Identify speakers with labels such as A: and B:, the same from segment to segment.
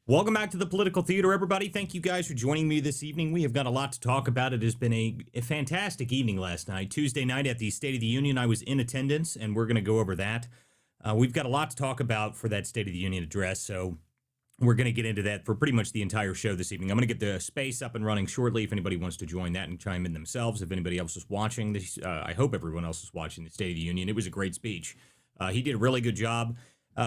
A: Welcome back to the Political Theater, everybody. Thank you guys for joining me this evening. We have got a lot to talk about. It has been a fantastic evening last night. Tuesday night at the State of the Union, I was in attendance, and we're going to go over that. We've got a lot to talk about for that State of the Union address, so we're going to get into that for pretty much the entire show this evening. I'm going to get the space up and running shortly if anybody wants to join that and chime in themselves. If anybody else is watching this, I hope everyone else is watching the State of the Union. It was a great speech. He did a really good job.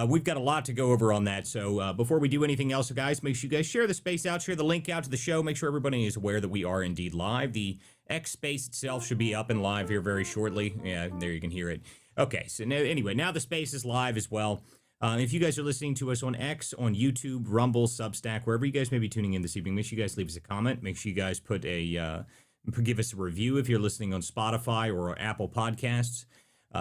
A: We've got a lot to go over on that, so before we do anything else, guys, make sure you guys share the space out, share the link out to the show, make sure everybody is aware that we are indeed live. The X space itself should be up and live here very shortly. Yeah, there you can hear it. Okay, so anyway, now the space is live as well. If you guys are listening to us on X, on YouTube, Rumble, Substack, wherever you guys may be tuning in this evening, make sure you guys leave us a comment. Make sure you guys give us a review if you're listening on Spotify or Apple Podcasts.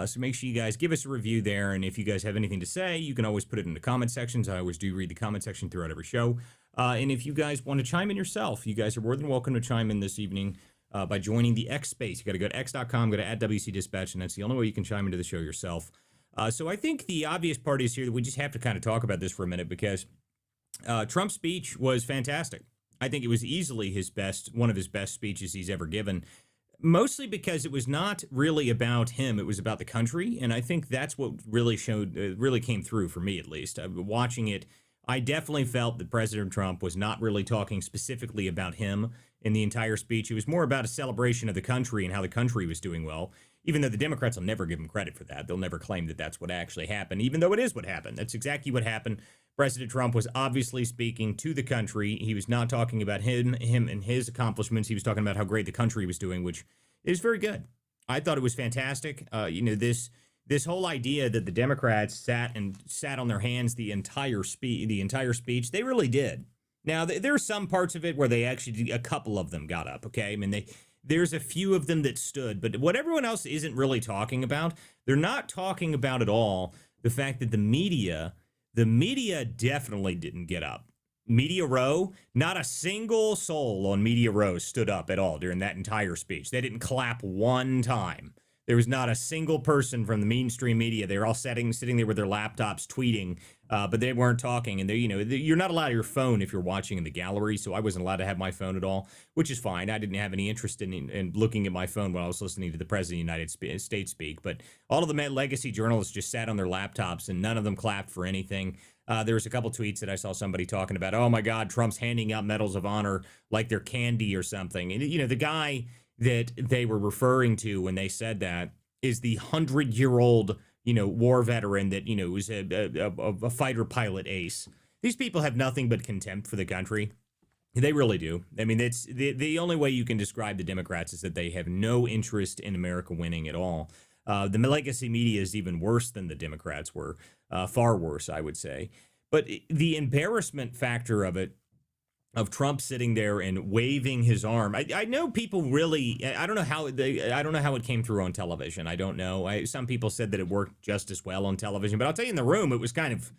A: So make sure you guys give us a review there, and if you guys have anything to say, you can always put it in the comment sections. I always do read the comment section throughout every show. And if you guys want to chime in yourself, you guys are more than welcome to chime in this evening by joining the X space. You got to go to x.com, go to @WCDispatch, and that's the only way you can chime into the show yourself. So I think the obvious part is here that we just have to kind of talk about this for a minute because Trump's speech was fantastic. I think it was easily one of his best speeches he's ever given. Mostly because it was not really about him, it was about the country, and I think that's what really came through for me, at least. Watching it, I definitely felt that President Trump was not really talking specifically about him in the entire speech. It was more about a celebration of the country and how the country was doing well, even though the Democrats will never give him credit for that. They'll never claim that that's what actually happened, even though it is what happened. That's exactly what happened. President Trump was obviously speaking to the country. He was not talking about him and his accomplishments. He was talking about how great the country was doing, which is very good. I thought it was fantastic. This whole idea that the Democrats sat on their hands the entire speech, they really did. Now, there are some parts of it where a couple of them got up, okay? I mean, there's a few of them that stood, but what everyone else isn't really talking about, they're not talking about at all the fact that the media definitely didn't get up. Media Row, not a single soul on Media Row stood up at all during that entire speech. They didn't clap one time. There was not a single person from the mainstream media. They were all sitting there with their laptops tweeting, but they weren't talking. And you're not allowed your phone if you're watching in the gallery, so I wasn't allowed to have my phone at all, which is fine. I didn't have any interest in looking at my phone while I was listening to the President of the United States speak. But all of the legacy journalists just sat on their laptops, and none of them clapped for anything. There was a couple tweets that I saw somebody talking about, oh my God, Trump's handing out medals of honor like they're candy or something. And, the guy that they were referring to when they said that is the 100-year-old, war veteran that, was a fighter pilot ace. These people have nothing but contempt for the country. They really do. I mean, it's the only way you can describe the Democrats is that they have no interest in America winning at all. The legacy media is even worse than the Democrats were, far worse, I would say. But the embarrassment factor of Trump sitting there and waving his arm, I know people really, I don't know how it came through on television. I don't know. Some people said that it worked just as well on television, but I'll tell you, in the room, it was kind of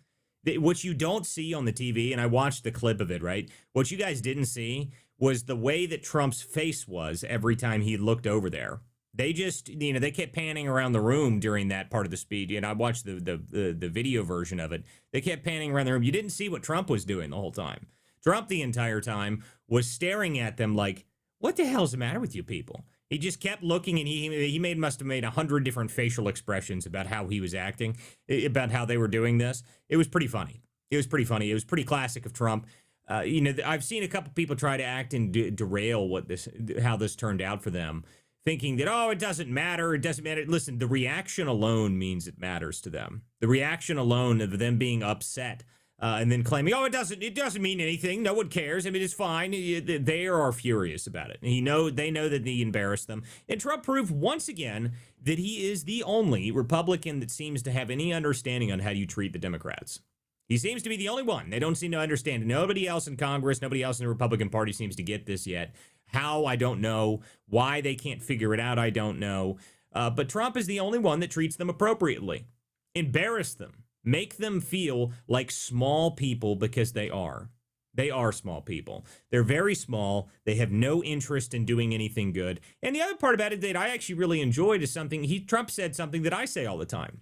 A: what you don't see on the TV. And I watched the clip of it, right? What you guys didn't see was the way that Trump's face was every time he looked over there. They just, they kept panning around the room during that part of the speech. And I watched the video version of it. They kept panning around the room. You didn't see what Trump was doing the whole time. Trump, the entire time, was staring at them like, what the hell's the matter with you people? He just kept looking, and he must have made 100 different facial expressions about how he was acting, about how they were doing this. It was pretty funny. It was pretty classic of Trump. I've seen a couple people try to act and derail how this turned out for them, thinking that, it doesn't matter. It doesn't matter. Listen, the reaction alone means it matters to them. The reaction alone of them being upset and then claiming, it doesn't mean anything. No one cares. I mean, it's fine. They are furious about it. They know that he embarrassed them. And Trump proved once again that he is the only Republican that seems to have any understanding on how you treat the Democrats. He seems to be the only one. They don't seem to understand. Nobody else in Congress, nobody else in the Republican Party seems to get this yet. How, I don't know. Why they can't figure it out, I don't know. But Trump is the only one that treats them appropriately. Embarrass them. Make them feel like small people, because they are. They are small people. They're very small. They have no interest in doing anything good. And the other part about it that I actually really enjoyed is Trump said something that I say all the time.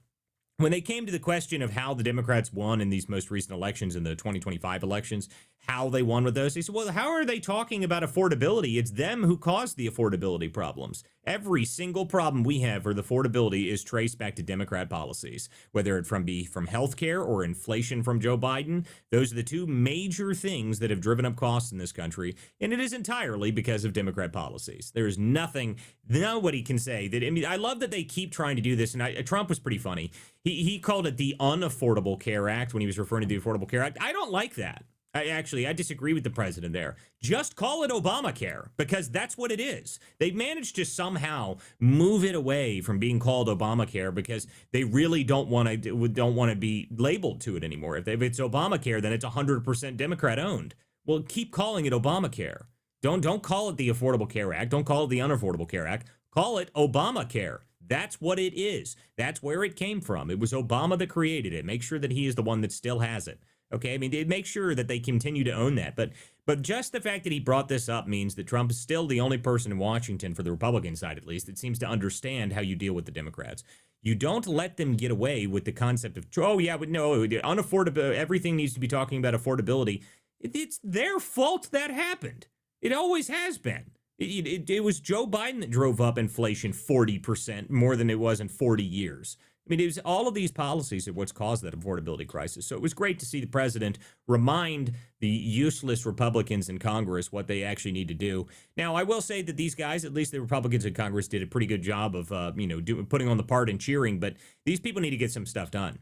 A: when they came to the question of how the Democrats won in these most recent elections, in the 2025 elections, how they won with those, they said, well, how are they talking about affordability? It's them who caused the affordability problems. Every single problem we have for the affordability is traced back to Democrat policies, whether it be from healthcare or inflation from Joe Biden. Those are the two major things that have driven up costs in this country, and it is entirely because of Democrat policies. There is nobody can say that. I mean, I love that they keep trying to do this, and Trump was pretty funny. He called it the Unaffordable Care Act when he was referring to the Affordable Care Act. I don't like that. I disagree with the president there. Just call it Obamacare, because that's what it is. They've managed to somehow move it away from being called Obamacare because they really don't want to be labeled to it anymore. If it's Obamacare, then it's 100% Democrat owned. Well, keep calling it Obamacare. Don't call it the Affordable Care Act. Don't call it the Unaffordable Care Act. Call it Obamacare. That's what it is. That's where it came from. It was Obama that created it. Make sure that he is the one that still has it. Okay, I mean, they make sure that they continue to own that. But just the fact that he brought this up means that Trump is still the only person in Washington, for the Republican side at least, that seems to understand how you deal with the Democrats. You don't let them get away with the concept of, oh, yeah, but no, unaffordable, everything needs to be talking about affordability. It's their fault that happened. It always has been. It was Joe Biden that drove up inflation 40% more than it was in 40 years. I mean, it was all of these policies are what's caused that affordability crisis. So it was great to see the president remind the useless Republicans in Congress what they actually need to do. Now, I will say that these guys, at least the Republicans in Congress, did a pretty good job of, putting on the part and cheering. But these people need to get some stuff done.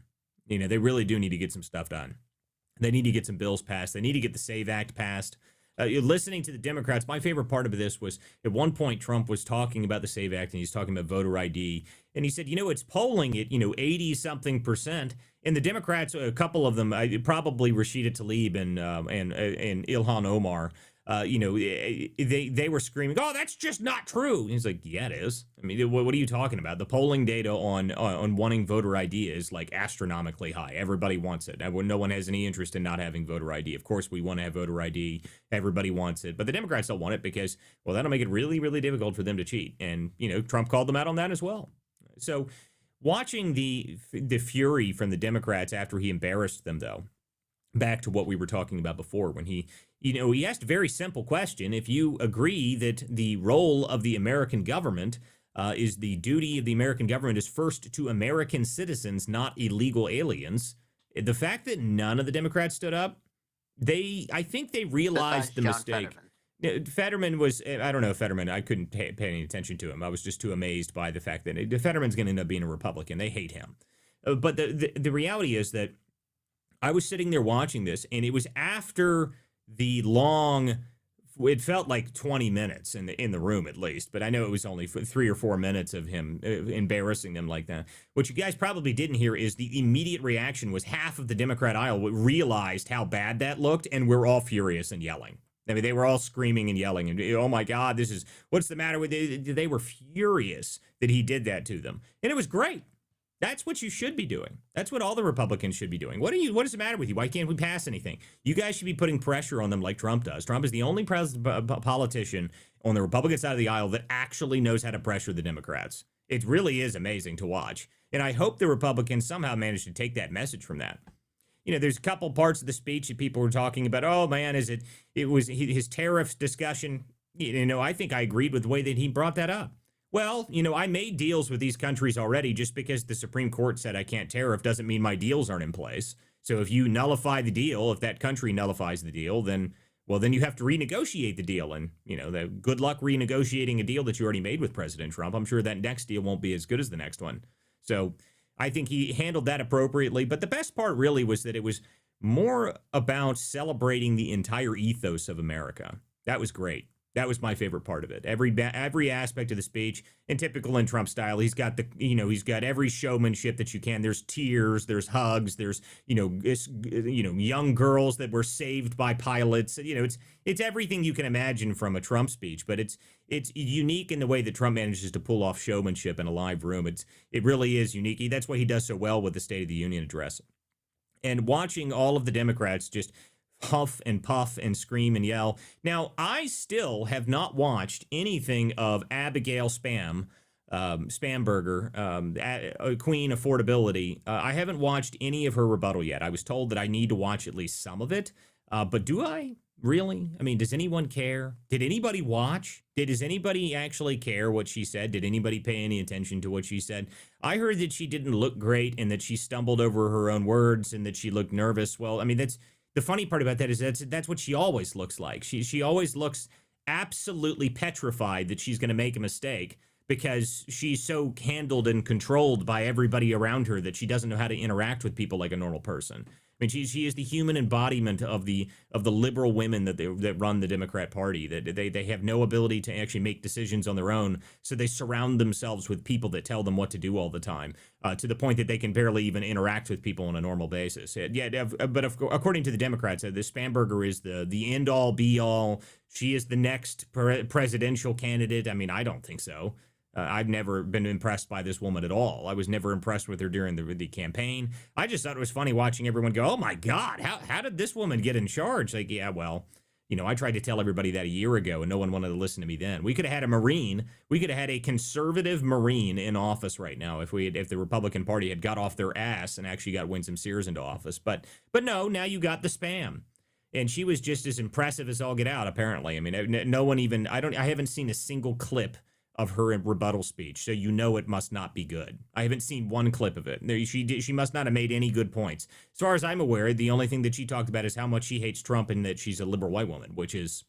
A: They really do need to get some stuff done. They need to get some bills passed. They need to get the SAVE Act passed. Listening to the Democrats, my favorite part of this was at one point Trump was talking about the SAVE Act and he's talking about voter ID. And he said, it's polling at, 80 something percent. And the Democrats, a couple of them, probably Rashida Tlaib and Ilhan Omar, they were screaming, oh, that's just not true. And he's like, yeah, it is. I mean, what are you talking about? The polling data on wanting voter ID is like astronomically high. Everybody wants it. No one has any interest in not having voter ID. Of course, we want to have voter ID. Everybody wants it. But the Democrats don't want it because, well, that'll make it really, really difficult for them to cheat. And, Trump called them out on that as well. So watching the fury from the Democrats after he embarrassed them, though, back to what we were talking about before, when he asked a very simple question. If you agree that the role of the American government is the duty of the American government is first to American citizens, not illegal aliens, the fact that none of the Democrats stood up, I think they realized the mistake. Fetterman was, I don't know, Fetterman, I couldn't pay any attention to him. I was just too amazed by the fact that Fetterman's going to end up being a Republican. They hate him. But the reality is that I was sitting there watching this, and it was after the long, it felt like 20 minutes in the room at least, but I know it was only 3 or 4 minutes of him embarrassing them like that. What you guys probably didn't hear is the immediate reaction was half of the Democrat aisle realized how bad that looked, and we're all furious and yelling. I mean, they were all screaming and yelling, and oh my God, what's the matter with it? They were furious that he did that to them, and it was great. That's what you should be doing. That's what all the Republicans should be doing. What is the matter with you? Why can't we pass anything? You guys should be putting pressure on them like Trump does. Trump is the only politician on the Republican side of the aisle that actually knows how to pressure the Democrats. It really is amazing to watch. And I hope the Republicans somehow manage to take that message from that. There's a couple parts of the speech that people were talking about. Oh man, it was his tariffs discussion. I think I agreed with the way that he brought that up. Well, I made deals with these countries already. Just because the Supreme Court said I can't tariff doesn't mean my deals aren't in place. So if you nullify the deal, if that country nullifies the deal, then you have to renegotiate the deal. And, good luck renegotiating a deal that you already made with President Trump. I'm sure that next deal won't be as good as the next one. So I think he handled that appropriately. But the best part really was that it was more about celebrating the entire ethos of America. That was great. That was my favorite part of it. Every aspect of the speech, and typical in Trump style, he's got he's got every showmanship that you can. There's tears, there's hugs, there's young girls that were saved by pilots. It's everything you can imagine from a Trump speech, but it's unique in the way that Trump manages to pull off showmanship in a live room. It really is unique. That's why he does so well with the State of the Union address. And watching all of the Democrats just huff and puff and scream and yell. Now, I still have not watched anything of Abigail Spam Spamberger, Queen Affordability. I haven't watched any of her rebuttal yet. I was told that I need to watch at least some of it. But do I really? I mean, does anyone care? Did anybody watch? Does anybody actually care what she said? Did anybody pay any attention to what she said? I heard that she didn't look great and that she stumbled over her own words and that she looked nervous. Well, I mean, that's the funny part about that is that's what she always looks like. She always looks absolutely petrified that she's going to make a mistake because she's so handled and controlled by everybody around her that she doesn't know how to interact with people like a normal person. I mean, she is the human embodiment of the liberal women that run the Democrat Party. That they have no ability to actually make decisions on their own, so they surround themselves with people that tell them what to do all the time, to the point that they can barely even interact with people on a normal basis. But according to the Democrats, the Spamberger is the end all be all. She is the next presidential candidate. I mean, I don't think so. I've never been impressed by this woman at all. I was never impressed with her during the campaign. I just thought it was funny watching everyone go, "Oh my God, how did this woman get in charge?" Like, yeah, well, I tried to tell everybody that a year ago, and no one wanted to listen to me then. We could have had a Marine. We could have had a conservative Marine in office right now if the Republican Party had got off their ass and actually got Winsome Sears into office. But no, now you got the spam. And she was just as impressive as all get out, apparently. I mean, no one even, I haven't seen a single clip of her rebuttal speech, so it must not be good. I haven't seen one clip of it. She must not have made any good points. As far as I'm aware, the only thing that she talked about is how much she hates Trump and that she's a liberal white woman, which is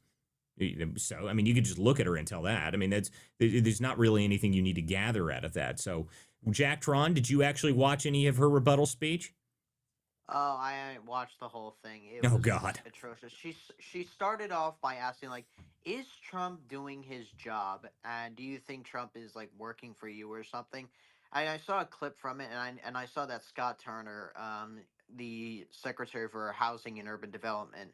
A: so. I mean, you could just look at her and tell that. I mean, there's not really anything you need to gather out of that. So, Jack Tron, did you actually watch any of her rebuttal speech?
B: Oh, I watched the whole thing. It
A: Oh
B: was
A: God.
B: atrocious. She started off by asking like, "Is Trump doing his job? And do you think Trump is like working for you or something?" And I saw a clip from it, and I saw that Scott Turner, the Secretary for Housing and Urban Development,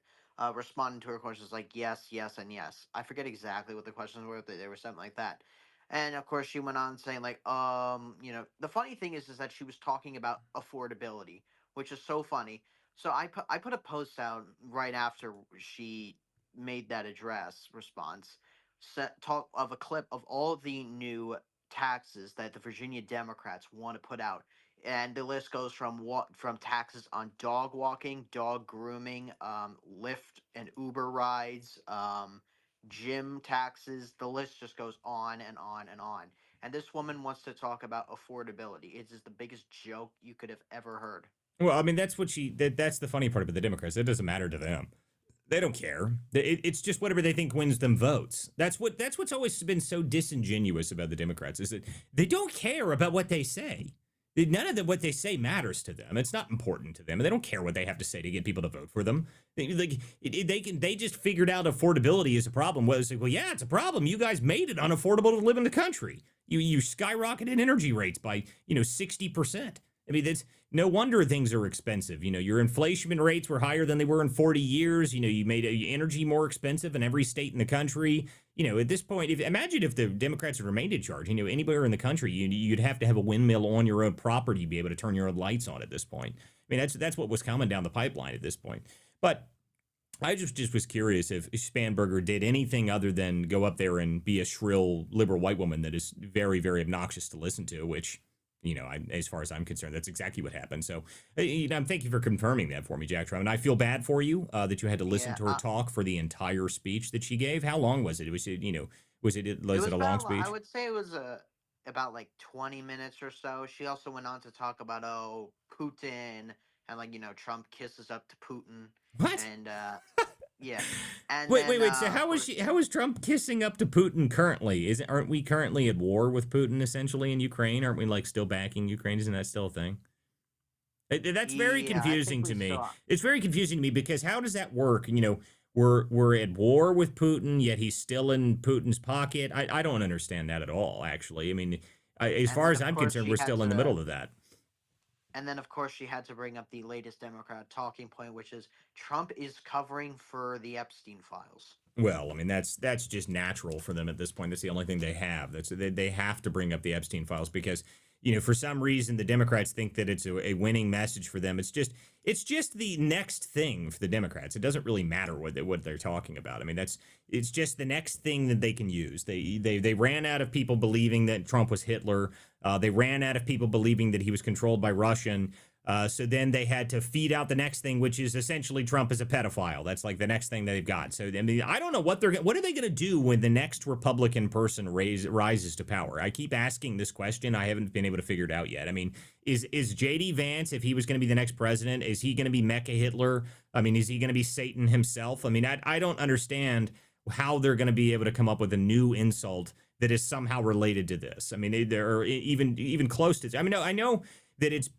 B: responded to her questions like yes, yes, and yes. I forget exactly what the questions were, but they were something like that. And of course, she went on saying like, the funny thing is that she was talking about affordability, which is so funny. So I put a post out right after she made that address response, talk of a clip of all the new taxes that the Virginia Democrats want to put out, and the list goes from taxes on dog walking, dog grooming, Lyft and Uber rides, gym taxes. The list just goes on and on and on. And this woman wants to talk about affordability. It is the biggest joke you could have ever heard.
A: Well, I mean, that's the funny part about the Democrats. It doesn't matter to them. They don't care. It's just whatever they think wins them votes. That's what's always been so disingenuous about the Democrats is that they don't care about what they say. None of what they say matters to them. It's not important to them. They don't care what they have to say to get people to vote for them. They just figured out affordability is a problem. Well, it's like, well, yeah, it's a problem. You guys made it unaffordable to live in the country. You skyrocketed energy rates by 60%. I mean, that's no wonder things are expensive. Your inflation rates were higher than they were in 40 years. You made energy more expensive in every state in the country. At this point, imagine if the Democrats had remained in charge. Anywhere in the country, you'd have to have a windmill on your own property to be able to turn your own lights on at this point. I mean, that's what was coming down the pipeline at this point. But I just was curious if Spanberger did anything other than go up there and be a shrill liberal white woman that is very, very obnoxious to listen to, which as far as I'm concerned, that's exactly what happened. So, thank you for confirming that for me, Jack Trump. And I feel bad for you that you had to listen
B: Yeah,
A: to her talk for the entire speech that she gave. How long was it?
B: it
A: Was it
B: was
A: a long
B: about, I
A: speech?
B: would say it was about like 20 minutes or so. She also went on to talk about, Putin, and like, Trump kisses up to Putin,
A: What?
B: and yeah. And
A: Wait, wait,
B: then
A: wait. So
B: of
A: how is she?
B: course
A: How is Trump kissing up to Putin currently? Aren't we currently at war with Putin essentially in Ukraine? Aren't we like still backing Ukraine? Isn't that still a thing? That's very
B: yeah, I think
A: confusing
B: we
A: to me.
B: still
A: It's very confusing to me because how does that work? We're at war with Putin, yet he's still in Putin's pocket. I don't understand that at all. Actually, I mean, as
B: and
A: far
B: then
A: as
B: of
A: I'm
B: course
A: concerned, we're
B: she had
A: still in the
B: to
A: middle of that.
B: bring up the latest Democrat talking point, which is Trump is covering for the Epstein files.
A: Well, I mean that's just natural for them at this point. That's the only thing they have. They have to bring up the Epstein files because for some reason the Democrats think that it's a winning message for them. It's just the next thing for the Democrats. It doesn't really matter what they're talking about. I mean it's just the next thing that they can use. They ran out of people believing that Trump was Hitler. They ran out of people believing that he was controlled by Russian. So then they had to feed out the next thing, which is essentially Trump is a pedophile. That's like the next thing they've got. So I mean, I don't know what are they going to do when the next Republican person rises to power? I keep asking this question. I haven't been able to figure it out yet. I mean, is JD Vance, if he was going to be the next president, is he going to be Mecha Hitler? I mean, is he going to be Satan himself? I mean, I don't understand how they're going to be able to come up with a new insult that is somehow related to this. I mean, they're even close to. I mean, I know that it's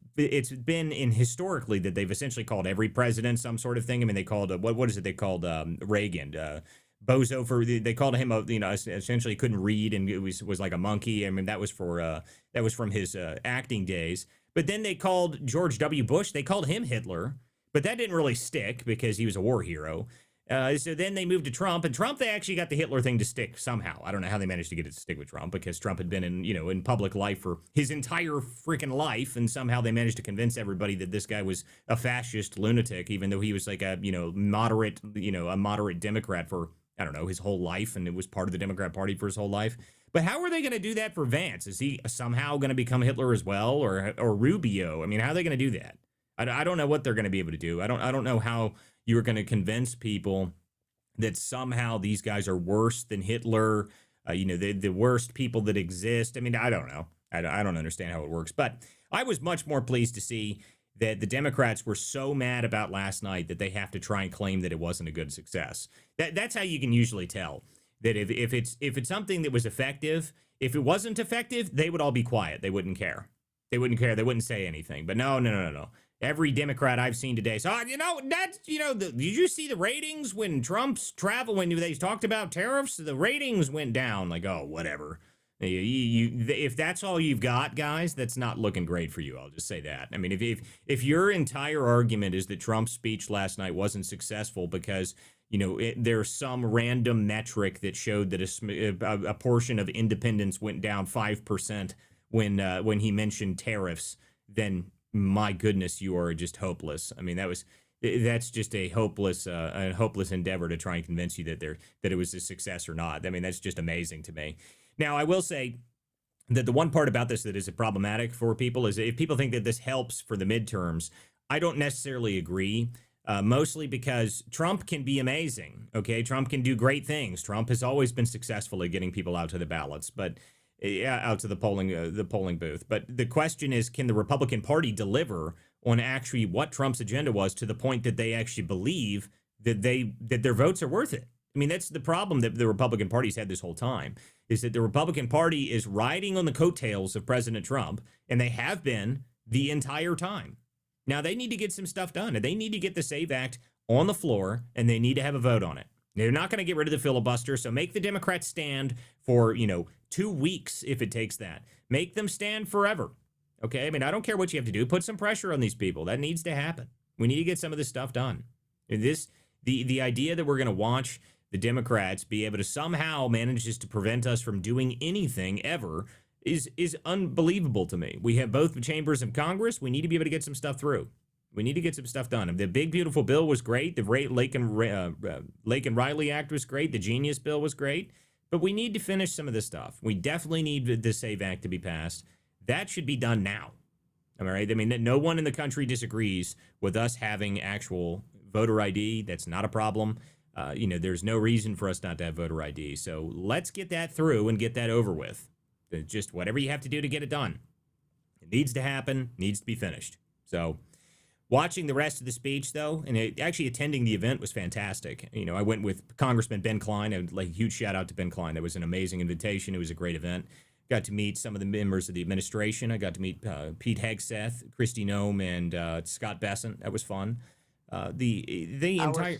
A: been in historically that they've essentially called every president some sort of thing. I mean, they called what is it? They called Reagan bozo for they called him essentially couldn't read and it was like a monkey. I mean, that was from his acting days. But then they called George W. Bush. They called him Hitler, but that didn't really stick because he was a war hero. So then they moved to Trump, and Trump, they actually got the Hitler thing to stick somehow. I don't know how they managed to get it to stick with Trump because Trump had been in public life for his entire freaking life, and somehow they managed to convince everybody that this guy was a fascist lunatic, even though he was like a moderate Democrat for I don't know his whole life, and it was part of the Democrat Party for his whole life. But how are they going to do that for Vance? Is he somehow going to become Hitler as well, or Rubio? I mean, how are they going to do that? I don't know what they're going to be able to do. I don't know how you're going to convince people that somehow these guys are worse than Hitler, the worst people that exist. I mean, I don't know. I don't understand how it works. But I was much more pleased to see that the Democrats were so mad about last night that they have to try and claim that it wasn't a good success. That's how you can usually tell that if it's something that was effective, if it wasn't effective, they would all be quiet. They wouldn't care. They wouldn't care. They wouldn't say anything. But no. Every Democrat I've seen today. So, did you see the ratings when Trump's travel, when they talked about tariffs, the ratings went down. Like, oh, whatever. If that's all you've got, guys, that's not looking great for you. I'll just say that. I mean, if your entire argument is that Trump's speech last night wasn't successful because, there's some random metric that showed that a portion of independents went down 5% when he mentioned tariffs, then my goodness, you are just hopeless. I mean, that's just a hopeless endeavor to try and convince you that it was a success or not. I mean, that's just amazing to me. Now, I will say that the one part about this that is problematic for people is if people think that this helps for the midterms, I don't necessarily agree. Mostly because Trump can be amazing. Okay, Trump can do great things. Trump has always been successful at getting people out to the ballots, but out to the polling booth. But the question is, can the Republican Party deliver on actually what Trump's agenda was to the point that they actually believe that their votes are worth it? I mean, that's the problem that the Republican Party's had this whole time, is that the Republican Party is riding on the coattails of President Trump, and they have been the entire time. Now, they need to get some stuff done, and they need to get the SAVE Act on the floor, and they need to have a vote on it. They're not going to get rid of the filibuster, so make the Democrats stand for, 2 weeks if it takes that. Make them stand forever, okay? I mean, I don't care what you have to do. Put some pressure on these people. That needs to happen. We need to get some of this stuff done. And the idea that we're going to watch the Democrats be able to somehow manage to prevent us from doing anything ever is unbelievable to me. We have both chambers of Congress. We need to be able to get some stuff through. We need to get some stuff done. The big, beautiful bill was great. The Lake and Riley Act was great. The Genius Bill was great. But we need to finish some of this stuff. We definitely need the SAVE Act to be passed. That should be done now. Am I right? I mean, no one in the country disagrees with us having actual voter ID. That's not a problem. There's no reason for us not to have voter ID. So let's get that through and get that over with. Just whatever you have to do to get it done. It needs to happen, needs to be finished. So watching the rest of the speech, though, and actually attending the event was fantastic. I went with Congressman Ben Cline. A huge shout out to Ben Cline. That was an amazing invitation. It was a great event. Got to meet some of the members of the administration. I got to meet Pete Hegseth, Kristi Noem, and Scott Bessent. That was fun. The entire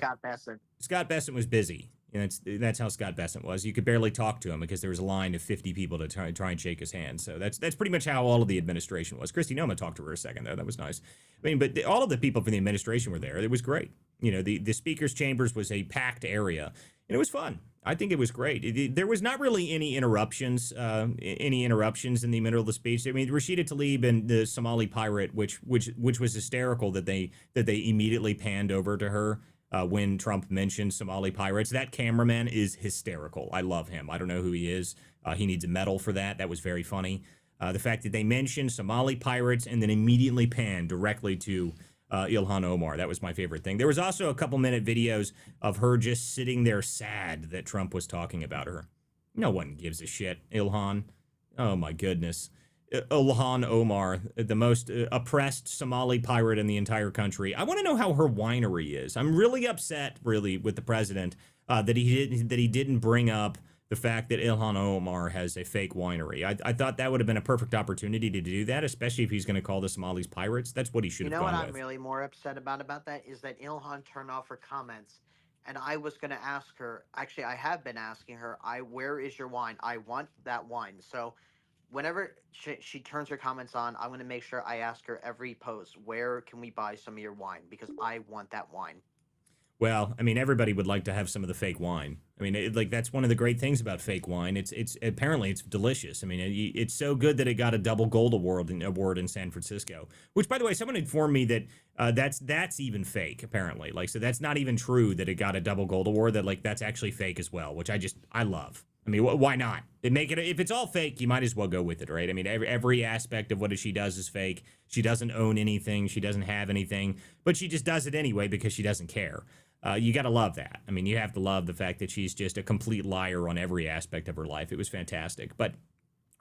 A: Scott Bessent was busy. That's how Scott Bessent was. You could barely talk to him because there was a line of 50 people to try and shake his hand. So that's pretty much how all of the administration was. Kristi Noem talked to her a second though. That was nice. I mean, but all of the people from the administration were there. It was great. The speaker's chambers was a packed area. And it was fun. I think it was great. There was not really any interruptions, in the middle of the speech. I mean, Rashida Tlaib and the Somali pirate, which was hysterical that they immediately panned over to her when Trump mentioned Somali pirates. That cameraman is hysterical. I love him. I don't know who he is. He needs a medal for that. That was very funny. The fact that they mentioned Somali pirates and then immediately panned directly to Ilhan Omar. That was my favorite thing. There was also a couple minute videos of her just sitting there sad that Trump was talking about her. No one gives a shit, Ilhan. Oh my goodness. Ilhan Omar, the most oppressed Somali pirate in the entire country. I want to know how her winery is. I'm really upset, really, with the president that he didn't bring up the fact that Ilhan Omar has a fake winery. I thought that would have been a perfect opportunity to do that, especially if he's going to call the Somalis pirates. That's what he should
B: You
A: have
B: know what
A: gone
B: I'm
A: with.
B: really more upset about that is that Ilhan turned off her comments, and I was going to ask her. Actually, I have been asking her. Where is your wine? I want that wine. So whenever she turns her comments on, I'm going to make sure I ask her every post, where can we buy some of your wine? Because I want that wine.
A: Well, I mean, everybody would like to have some of the fake wine. I mean, like that's one of the great things about fake wine. It's apparently it's delicious. I mean, it's so good that it got a double gold award in San Francisco. Which, by the way, someone informed me that that's even fake. Apparently, like so that's not even true that it got a double gold award. That like that's actually fake as well. Which I love. I mean, why not? If it's all fake, you might as well go with it, right? I mean, every aspect of what she does is fake. She doesn't own anything. She doesn't have anything, but she just does it anyway because she doesn't care. You got to love that. I mean, you have to love the fact that she's just a complete liar on every aspect of her life. It was fantastic. But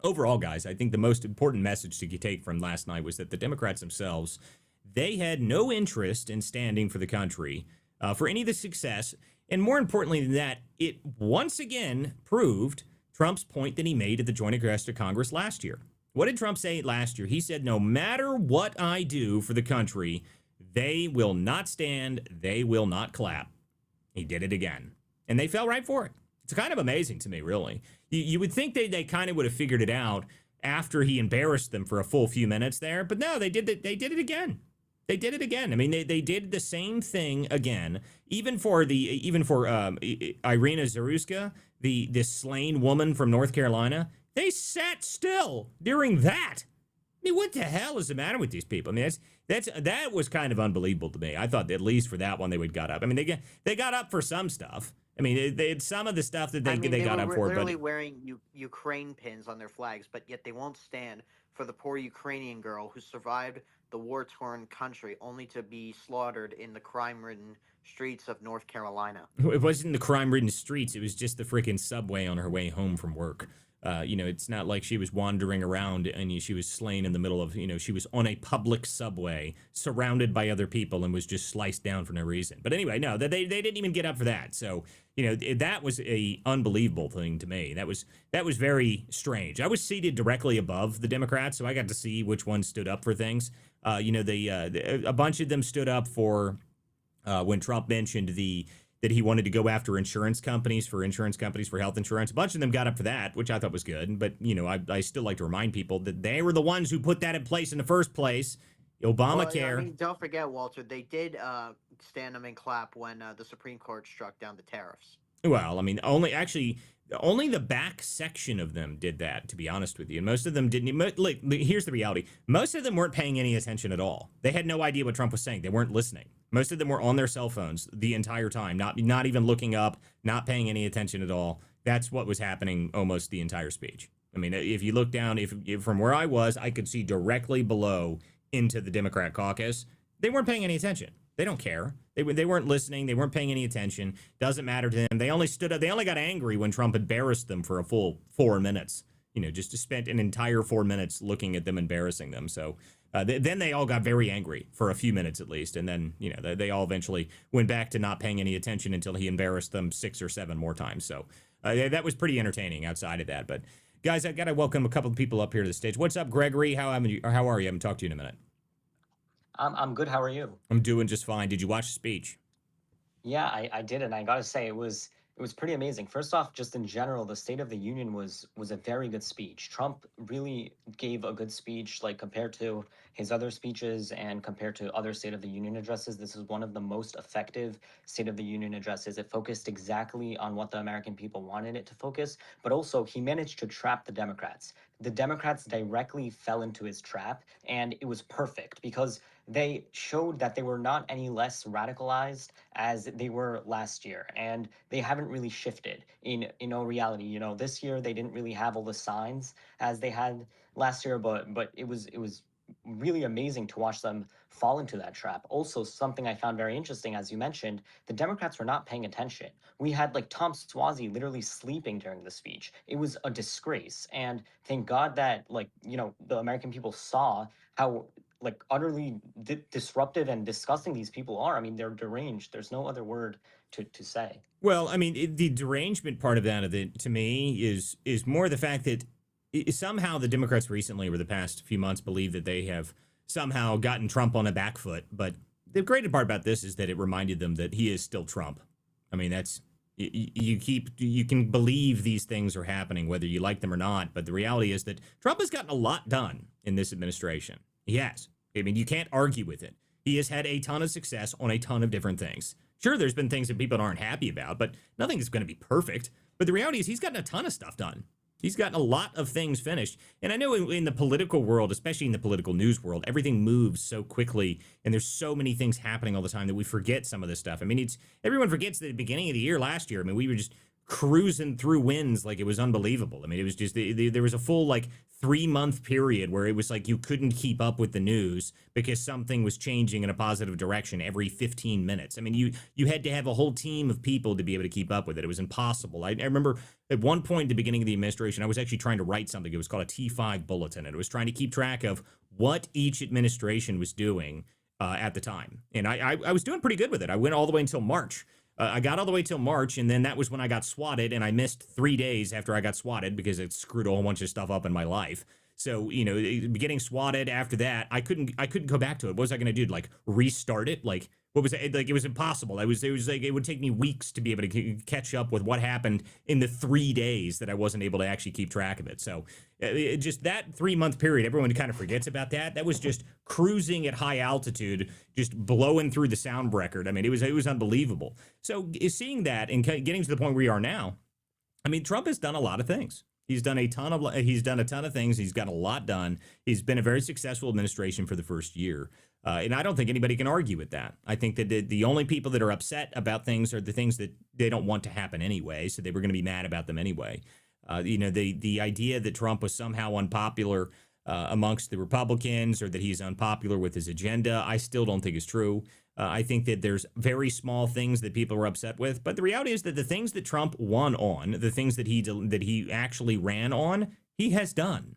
A: overall, guys, I think the most important message to take from last night was that the Democrats themselves, they had no interest in standing for the country for any of the success. And more importantly than that, it once again proved Trump's point that he made at the Joint Address to Congress last year. What did Trump say last year? He said, no matter what I do for the country, they will not stand. They will not clap. He did it again. And they fell right for it. It's kind of amazing to me, really. You would think they kind of would have figured it out after he embarrassed them for a full few minutes there. But no, they did it again. They did it again. I mean, they did the same thing again. Even for Irina Zaruska, the slain woman from North Carolina, they sat still during that. I mean, what the hell is the matter with these people? I mean, that was kind of unbelievable to me. I thought that at least for that one they would got up. I mean, they got up for some stuff. I mean, they had some of the stuff that they got up for.
B: Literally wearing Ukraine pins on their flags, but yet they won't stand for the poor Ukrainian girl who survived the war-torn country only to be slaughtered in the crime-ridden streets of North Carolina.
A: It wasn't the crime-ridden streets. It was just the freaking subway on her way home from work. It's not like she was wandering around and she was slain in the middle of, she was on a public subway surrounded by other people and was just sliced down for no reason. But anyway, no, they didn't even get up for that. So, that was a unbelievable thing to me. That was very strange. I was seated directly above the Democrats, so I got to see which ones stood up for things. A bunch of them stood up for when Trump mentioned that he wanted to go after insurance companies for health insurance. A bunch of them got up for that, which I thought was good. But, I still like to remind people that they were the ones who put that in place in the first place. Obamacare.
B: Well, I mean, don't forget, Walter, they did stand them and clap when the Supreme Court struck down the tariffs.
A: Well, I mean, only the back section of them did that, to be honest with you. And most of them didn't. Look, here's the reality. Most of them weren't paying any attention at all. They had no idea what Trump was saying. They weren't listening. Most of them were on their cell phones the entire time, not even looking up, not paying any attention at all. That's what was happening almost the entire speech. I mean, if you look down, if from where I was, I could see directly below into the Democrat caucus. They weren't paying any attention. They don't care. They weren't listening. They weren't paying any attention. Doesn't matter to them. They only stood up. They only got angry when Trump embarrassed them for a full 4 minutes. Just to spend an entire 4 minutes looking at them, embarrassing them. So then they all got very angry for a few minutes at least. And then, they all eventually went back to not paying any attention until he embarrassed them 6 or 7 more times. So that was pretty entertaining outside of that. But guys, I got to welcome a couple of people up here to the stage. What's up, Gregory? How are you? I haven't talked to you in a minute.
C: I'm good. How are you?
A: I'm doing just fine. Did you watch the speech?
C: Yeah, I did, and I got to say it was It was pretty amazing. First off, just in general, the State of the Union was a very good speech. Trump really gave a good speech, like compared to his other speeches and compared to other State of the Union addresses. This is one of the most effective State of the Union addresses. It focused exactly on what the American people wanted it to focus, but also he managed to trap the Democrats. The Democrats directly fell into his trap, and it was perfect because they showed that they were not any less radicalized as they were last year, and they haven't really shifted in all reality. This year they didn't really have all the signs as they had last year, but it was really amazing to watch them fall into that trap. Also, something I found very interesting, as you mentioned, the Democrats were not paying attention. We had like Tom Swazi literally sleeping during the speech. It was a disgrace, and thank God that the American people saw how like utterly disruptive and disgusting these people are. I mean, they're deranged. There's no other word to say.
A: Well, I mean, the derangement part of that, to me, is more the fact that somehow the Democrats recently, over the past few months, believe that they have somehow gotten Trump on a back foot. But the great part about this is that it reminded them that he is still Trump. I mean, you can believe these things are happening whether you like them or not. But the reality is that Trump has gotten a lot done in this administration. He has. I mean, you can't argue with it. He has had a ton of success on a ton of different things. Sure, there's been things that people aren't happy about, but nothing is going to be perfect. But the reality is he's gotten a ton of stuff done. He's gotten a lot of things finished. And I know in the political world, especially in the political news world, everything moves so quickly and there's so many things happening all the time that we forget some of this stuff. I mean, everyone forgets that at the beginning of the year last year, I mean, we were just cruising through wins like it was unbelievable. I mean, it was just there was a full 3-month period where it was like you couldn't keep up with the news because something was changing in a positive direction every 15 minutes. I mean, you had to have a whole team of people to be able to keep up with it. It was impossible. I remember at one point at the beginning of the administration, I was actually trying to write something. It was called a T5 bulletin, and it was trying to keep track of what each administration was doing at the time. And I was doing pretty good with it. I went all the way until March. I got all the way till March, and then that was when I got swatted, and I missed 3 days after I got swatted because it screwed a whole bunch of stuff up in my life. So, getting swatted after that, I couldn't go back to it. What was I going to do? Restart it? What was it? It was impossible. It would take me weeks to be able to catch up with what happened in the 3 days that I wasn't able to actually keep track of it. So just that 3-month period, everyone kind of forgets about that. That was just cruising at high altitude, just blowing through the sound record. I mean, it was unbelievable. So seeing that and getting to the point where we are now, I mean, Trump has done a lot of things. He's done a ton of things. He's got a lot done. He's been a very successful administration for the first year. And I don't think anybody can argue with that. I think that the only people that are upset about things are the things that they don't want to happen anyway. So they were going to be mad about them anyway. The idea that Trump was somehow unpopular amongst the Republicans or that he's unpopular with his agenda, I still don't think is true. I think that there's very small things that people are upset with. But the reality is that the things that Trump won on, the things that he actually ran on, he has done.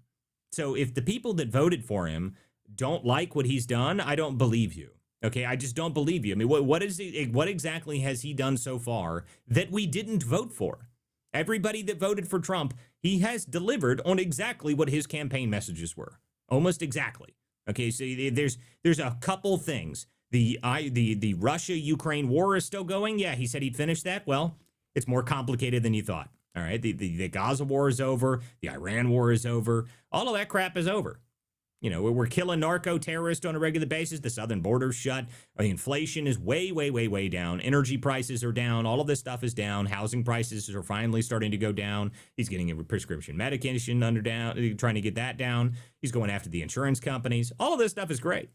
A: So if the people that voted for him don't like what he's done, I don't believe you. Okay, I just don't believe you. I mean, what exactly has he done so far that we didn't vote for? Everybody that voted for Trump, he has delivered on exactly what his campaign messages were. Almost exactly. Okay, so there's a couple things. The Russia-Ukraine war is still going. Yeah, he said he'd finish that. Well, it's more complicated than you thought. All right, the Gaza war is over. The Iran war is over. All of that crap is over. We're killing narco terrorists on a regular basis. The southern border's shut. The inflation is way, way, way, way down. Energy prices are down. All of this stuff is down. Housing prices are finally starting to go down. He's getting a prescription medication trying to get that down. He's going after the insurance companies. All of this stuff is great.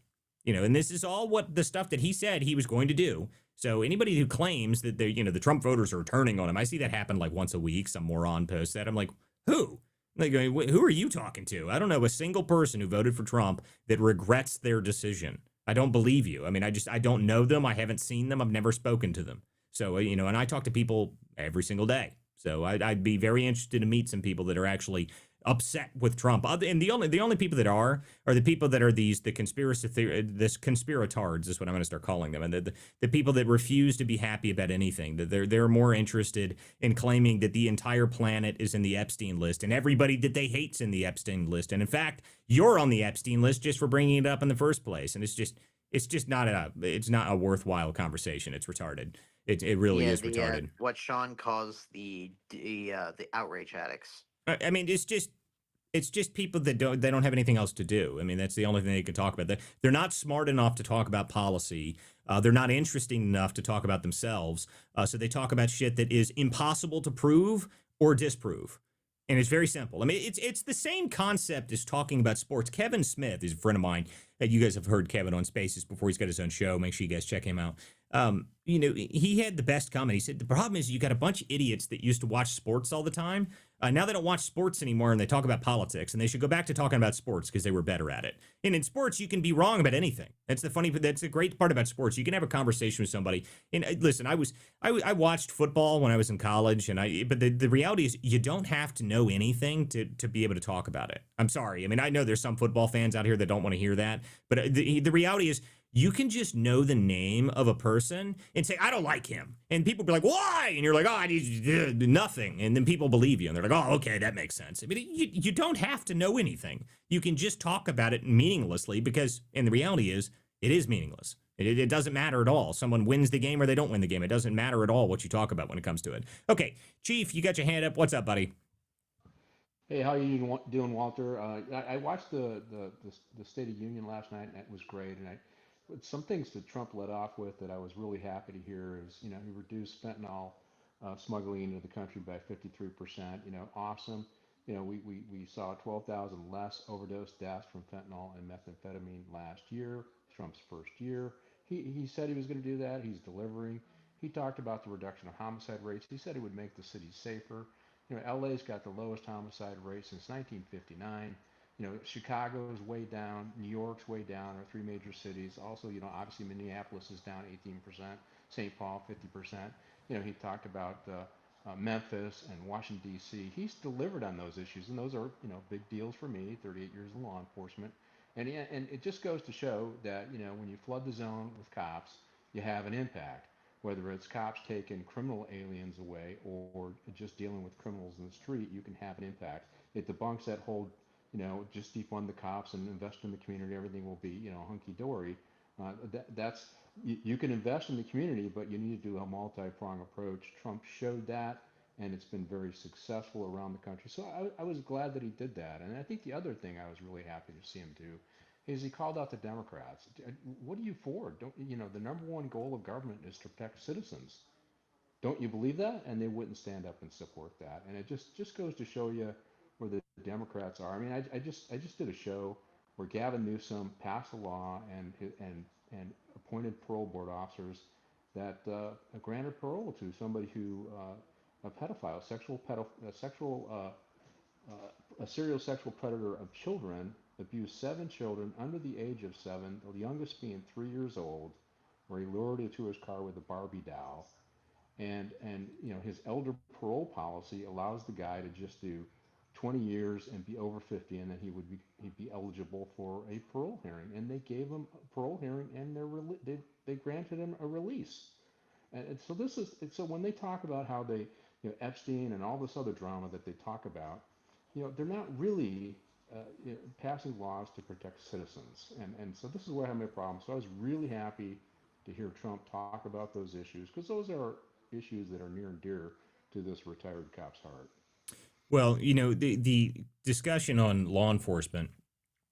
A: And this is all what the stuff that he said he was going to do. So anybody who claims that the Trump voters are turning on him, I see that happen once a week. Some moron posts that. I'm like, who? Who are you talking to? I don't know a single person who voted for Trump that regrets their decision. I don't believe you. I mean, I don't know them. I haven't seen them. I've never spoken to them. So, and I talk to people every single day. So I'd be very interested to meet some people that are actually upset with Trump. And the only people that are the people that are the conspiratards is what I'm going to start calling them. And the people that refuse to be happy about anything, that they're more interested in claiming that the entire planet is in the Epstein list and everybody that they hate's in the Epstein list. And in fact, you're on the Epstein list just for bringing it up in the first place. And it's just, It's just not a worthwhile conversation. It's retarded. It really
B: Yeah,
A: is
B: the
A: retarded.
B: what Sean calls the outrage addicts.
A: I mean, it's just people that don't have anything else to do. I mean, that's the only thing they can talk about. They're not smart enough to talk about policy. They're not interesting enough to talk about themselves. So they talk about shit that is impossible to prove or disprove. And it's very simple. I mean, it's the same concept as talking about sports. Kevin Smith is a friend of mine. You guys have heard Kevin on Spaces before. He's got his own show. Make sure you guys check him out. He had the best comment. He said the problem is you got a bunch of idiots that used to watch sports all the time. Now they don't watch sports anymore, and they talk about politics. And they should go back to talking about sports because they were better at it. And in sports, you can be wrong about anything. That's the great part about sports. You can have a conversation with somebody. And listen, I watched football when I was in college, but the reality is you don't have to know anything to be able to talk about it. I'm sorry. I mean, I know there's some football fans out here that don't want to hear that, but the reality is you can just know the name of a person and say, I don't like him. And people be like, why? And you're like, oh, I need nothing. And then people believe you. And they're like, oh, okay, that makes sense. I mean, you don't have to know anything. You can just talk about it meaninglessly because, and the reality is, it is meaningless. It doesn't matter at all. Someone wins the game or they don't win the game. It doesn't matter at all what you talk about when it comes to it. Okay, Chief, you got your hand up. What's up, buddy?
D: Hey, how you doing, Walter? I watched the State of Union last night, and it was great. And some things that Trump led off with that I was really happy to hear is, he reduced fentanyl smuggling into the country by 53%. Awesome. We saw 12,000 less overdose deaths from fentanyl and methamphetamine last year, Trump's first year. He said he was going to do that. He's delivering. He talked about the reduction of homicide rates. He said he would make the city safer. LA's got the lowest homicide rate since 1959. Chicago's way down, New York's way down, our three major cities. Also, obviously Minneapolis is down 18%, St. Paul 50%. He talked about Memphis and Washington D.C. He's delivered on those issues, and those are big deals for me. 38 years in law enforcement, and it just goes to show that when you flood the zone with cops, you have an impact, whether it's cops taking criminal aliens away or just dealing with criminals in the street, you can have an impact. It debunks that whole, just defund the cops and invest in the community, everything will be, hunky dory. That's you can invest in the community, but you need to do a multi-pronged approach. Trump showed that, and it's been very successful around the country. So I was glad that he did that. And I think the other thing I was really happy to see him do is he called out the Democrats. What are you for? Don't the number one goal of government is to protect citizens. Don't you believe that? And they wouldn't stand up and support that. And it just goes to show you where the Democrats are. I mean, I just did a show where Gavin Newsom passed a law and appointed parole board officers that granted parole to somebody who a pedophile, a serial sexual predator of children, abused 7 children under the age of 7, the youngest being 3 years old, where he lured her to his car with a Barbie doll. And his elder parole policy allows the guy to just do 20 years and be over 50, and then he'd be eligible for a parole hearing. And they gave him a parole hearing, and they granted him a release. So so when they talk about how they, Epstein and all this other drama that they talk about, they're not really passing laws to protect citizens. And so this is where I have my problem. So I was really happy to hear Trump talk about those issues, because those are issues that are near and dear to this retired cop's heart.
A: Well, the discussion on law enforcement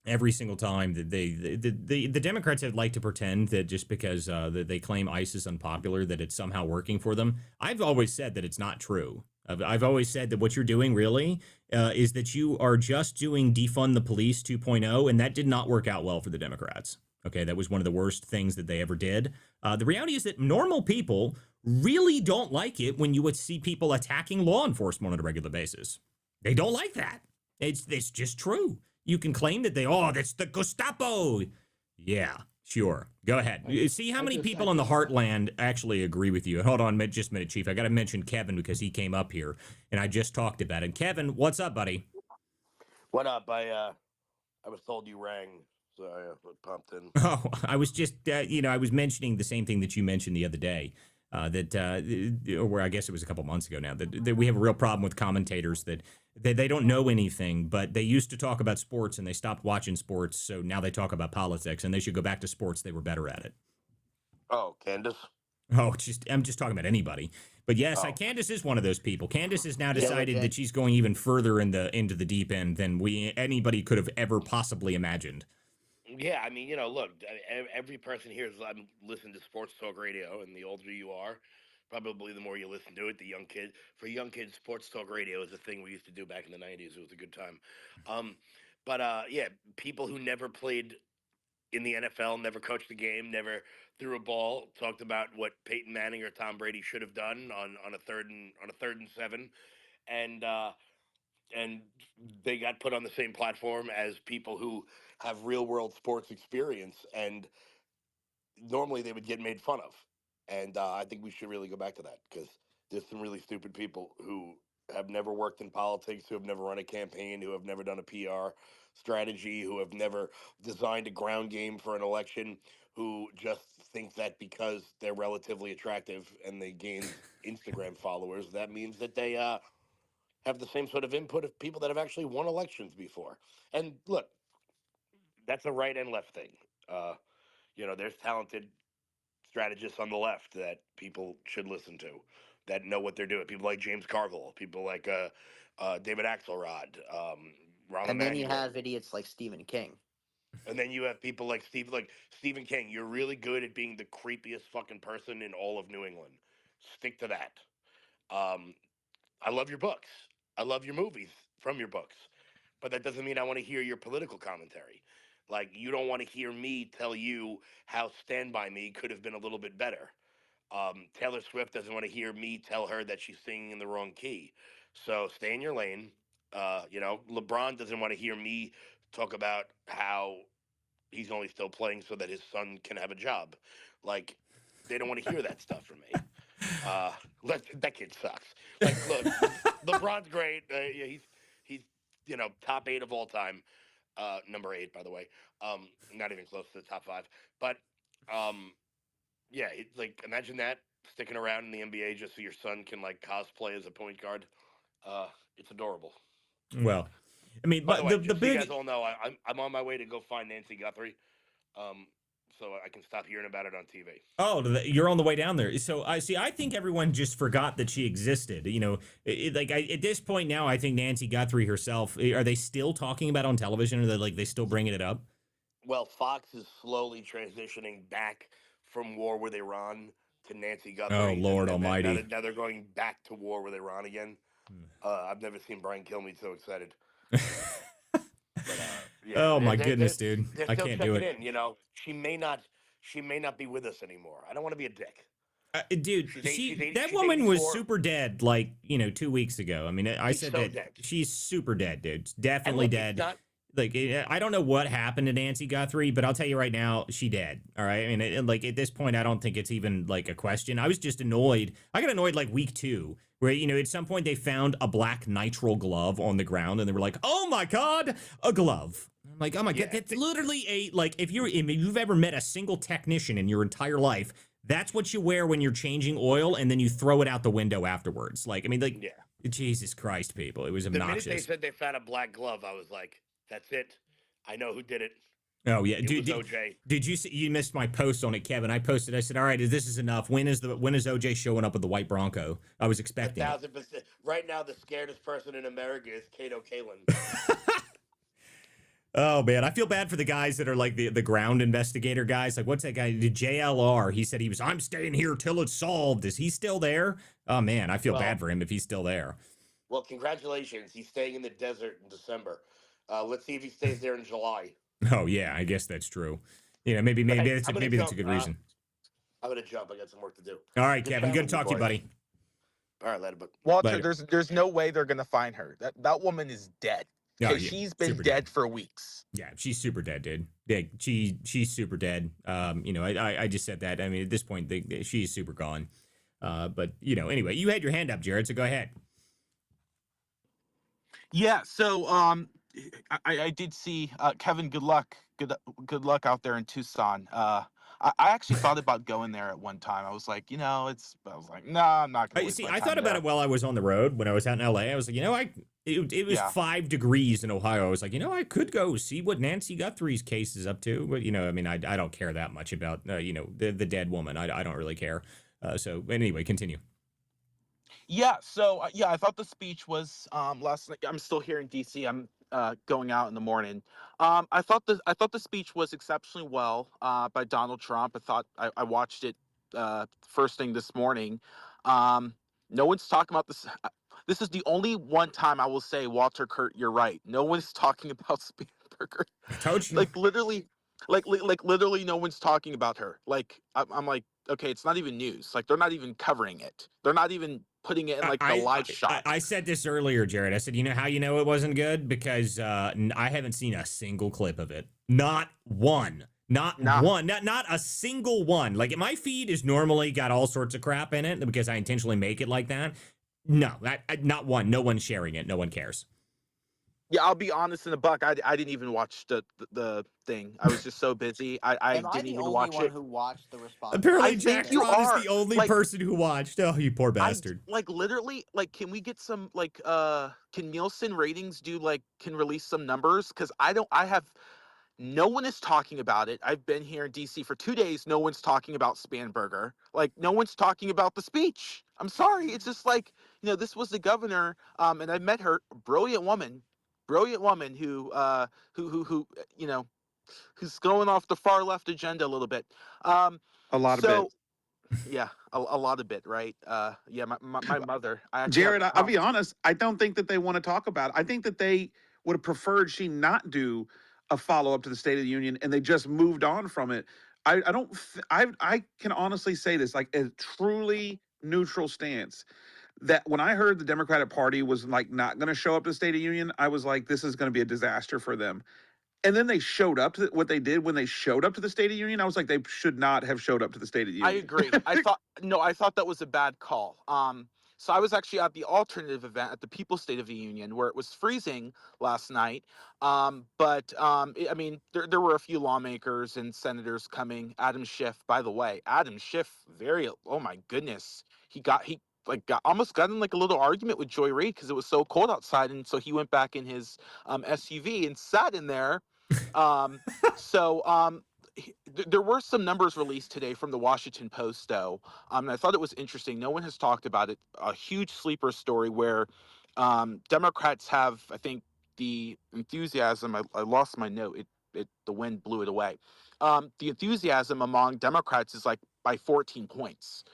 A: every single time that the Democrats have liked to pretend that just because that they claim ICE is unpopular, that it's somehow working for them. I've always said that it's not true. I've always said that what you're doing really is that you are just doing defund the police 2.0, and that did not work out well for the Democrats. Okay, that was one of the worst things that they ever did. The reality is that normal people really don't like it when you would see people attacking law enforcement on a regular basis. They don't like that. It's just true. You can claim that that's the Gestapo. Yeah, sure. Go ahead. See how many people in the heartland actually agree with you. Hold on just a minute, Chief. I got to mention Kevin because he came up here and I just talked about it. Kevin, what's up, buddy?
E: What up? I was told you rang, so I pumped in.
A: Oh, I was just, I was mentioning the same thing that you mentioned the other day. Or I guess it was a couple months ago now, that we have a real problem with commentators that they don't know anything, but they used to talk about sports and they stopped watching sports, so now they talk about politics, and they should go back to sports. They were better at it.
E: Oh, Candace.
A: Oh, I'm just talking about anybody. But yes,
E: Oh.
A: Candace is one of those people. Candace has now
B: Yeah,
A: decided
B: legit.
A: that she's going even further into the deep end than anybody could have ever possibly imagined.
E: Yeah, I mean, look, every person here is listening to sports talk radio, and the older you are, probably the more you listen to it. For young kids, sports talk radio is a thing we used to do back in the '90s. It was a good time. Um, but yeah, people who never played in the NFL, never coached a game, never threw a ball, talked about what Peyton Manning or Tom Brady should have done on a third and 7, and and they got put on the same platform as people who have real world sports experience, and normally they would get made fun of. And I think we should really go back to that, because there's some really stupid people who have never worked in politics, who have never run a campaign, who have never done a PR strategy, who have never designed a ground game for an election, who just think that because they're relatively attractive and they gained Instagram followers, that means that they have the same sort of input of people that have actually won elections before. And look, that's a right and left thing. Uh, there's talented strategists on the left that people should listen to, that know what they're doing. People like James Carville, people like David Axelrod, Rahm
B: And then you
E: Emanuel.
B: have idiots like Stephen King.
E: And then you have people like Stephen King. You're really good at being the creepiest fucking person in all of New England. Stick to that. Um, I love your books. I love your movies from your books. But that doesn't mean I want to hear your political commentary. Like, you don't want to hear me tell you how Stand By Me could have been a little bit better. Taylor Swift doesn't want to hear me tell her that she's singing in the wrong key. So stay in your lane. LeBron doesn't want to hear me talk about how he's only still playing so that his son can have a job. Like, they don't want to hear that stuff from me. That kid sucks. Like, look, LeBron's great. Yeah, he's top 8 of all time. Number 8, by the way. Not even close to the top 5. But yeah, it's like, imagine that, sticking around in the NBA just so your son can like cosplay as a point guard. It's adorable.
A: Well, I mean,
E: By the
A: but
E: way,
A: the
E: just so you
A: big
E: guys all know, I'm on my way to go find Nancy Guthrie, so I can stop hearing about it on TV.
A: Oh, you're on the way down there. So I see. I think everyone just forgot that she existed. At this point now, I think Nancy Guthrie herself. Are they still talking about it on television? Or they still bringing it up?
E: Well, Fox is slowly transitioning back from war with Iran to Nancy
A: Oh,
E: Guthrie.
A: Lord
E: and
A: Almighty!
E: now they're going back to war with Iran again. I've never seen Brian Kilmeade so excited. But yeah,
A: Oh my goodness, dude!
E: they're
A: I
E: still
A: can't do
E: checking
A: it.
E: in. She may not be with us anymore. I don't want to be a dick.
A: Dude,
E: She's
A: that
E: she's
A: woman was
E: 84.
A: super dead 2 weeks ago. I mean, I
E: She's
A: said
E: so
A: that
E: dead.
A: she's super dead, dude.
E: And
A: Definitely
E: look,
A: dead.
E: it's not.
A: I don't know what happened to Nancy Guthrie, but I'll tell you right now, she dead. All right. I mean, at this point, I don't think it's even a question. I was just annoyed. I got annoyed week 2, where at some point they found a black nitrile glove on the ground, and they were like, "Oh my god, a glove!" I'm like, "Oh my god, that's literally if you've ever met a single technician in your entire life, that's what you wear when you're changing oil, and then you throw it out the window afterwards."
E: Yeah.
A: Jesus Christ, people, it was
E: The minute they
A: obnoxious.
E: said they found a black glove, I was like, "That's it. I know who did it.
A: Oh yeah,
E: It was OJ."
A: Did you see? You missed my post on it, Kevin. I posted. I said, "All right, this is enough. When is OJ showing up with the white Bronco?" I was expecting it.
E: 1,000%. Right now, the scaredest person in America is Kato Kalin.
A: Oh man, I feel bad for the guys that are the ground investigator guys. What's that guy? The JLR. He said I'm staying here till it's solved. Is he still there? Oh man, I feel bad for him if he's still there.
E: Well, congratulations. He's staying in the desert in December. Let's see if he stays there in July.
A: Oh yeah, I guess that's true. Maybe that's a good reason.
E: I'm gonna jump. I got some work to do.
A: All right, Kevin. Good to talk to you, buddy.
E: All right, later. But
F: Walter,
A: Later.
F: there's no way they're gonna find her. That woman is dead.
A: Oh,
F: Okay,
A: yeah,
F: she's been
A: super
F: dead for weeks.
A: Yeah, she's super dead, dude. Yeah, she's super dead. I just said that. I mean, at this point, she's super gone. But anyway, you had your hand up, Jared. So go ahead.
G: Yeah, so I did see Kevin. Good luck out there in Tucson.
F: I actually thought about going there at one time. I was like, I was like, nah, I'm not gonna waste
A: See,
F: my
A: I thought
F: time
A: about
F: there.
A: it while I was on the road when I was out in LA. I was like, it was
F: Yeah.
A: 5 degrees in Ohio. I was like, I could go see what Nancy Guthrie's case is up to. But, I mean, I don't care that much about, the dead woman. I don't really care. So anyway, continue.
F: Yeah, so I thought the speech was last night. I'm still here in DC. I'm going out in the morning. I thought the speech was exceptionally well by Donald Trump. I watched it first thing this morning. Um, no one's talking about this. This is the only one time I will say, Walter, Curt, you're right. No one's talking about Speedberger.
A: I told you.
F: Like literally, literally, no one's talking about her. Like I'm like, okay, it's not even news. Like they're not even covering it. They're not even putting it in like the live shot.
A: I said this earlier, Jared. I said, how you know it wasn't good? Because I haven't seen a single clip of it. Not one. Not
F: Nah.
A: one. Not a single one. Like my feed is normally got all sorts of crap in it because I intentionally make it like that. No, not one. No one's sharing it. No one cares.
F: Yeah, I'll be honest in the buck. I didn't even watch the thing. I was just so busy. I
B: Am I
F: didn't
B: the
F: even
B: only
F: watch
B: one
F: it.
B: who watched the response?
A: Apparently,
F: I
A: Jack
F: think you
A: Tron is
F: are.
A: the only
F: Like
A: person who watched. Oh, you poor
F: I
A: bastard.
F: like literally like can we get some like can Nielsen ratings do like can release some numbers? Because I have no one is talking about it. I've been here in DC for 2 days. No one's talking about Spanberger. Like no one's talking about the speech. I'm sorry. It's just like, this was the governor, and I met her, brilliant woman who's going off the far left agenda a little bit. Um,
G: A lot of bit.
F: so yeah, a lot of it, right? Yeah, my mother. I actually have
G: Jared, I'll be honest. I don't think that they want to talk about it. I think that they would have preferred she not do a follow up to the State of the Union, and they just moved on from it. I don't. I can honestly say this, like a truly neutral stance. That when I heard the Democratic Party was like not going to show up to the State of the Union, I was like, this is going to be a disaster for them. And then they showed up to what they did when they showed up to the State of the Union. I was like, they should not have showed up to the State of the
F: I
G: Union.
F: agree. I thought that was a bad call. So I was actually at the alternative event at the People's State of the Union where it was freezing last night. I mean, there were a few lawmakers and senators coming. Adam Schiff, by the way, oh my goodness, he like almost got in like a little argument with Joy Reid because it was so cold outside, and so he went back in his SUV and sat in there. Um, so there were some numbers released today from the Washington Post, though. And I thought it was interesting. No one has talked about it. A huge sleeper story where Democrats have, I think, the enthusiasm. I lost my note. The wind blew it away. The enthusiasm among Democrats is like by 14 points.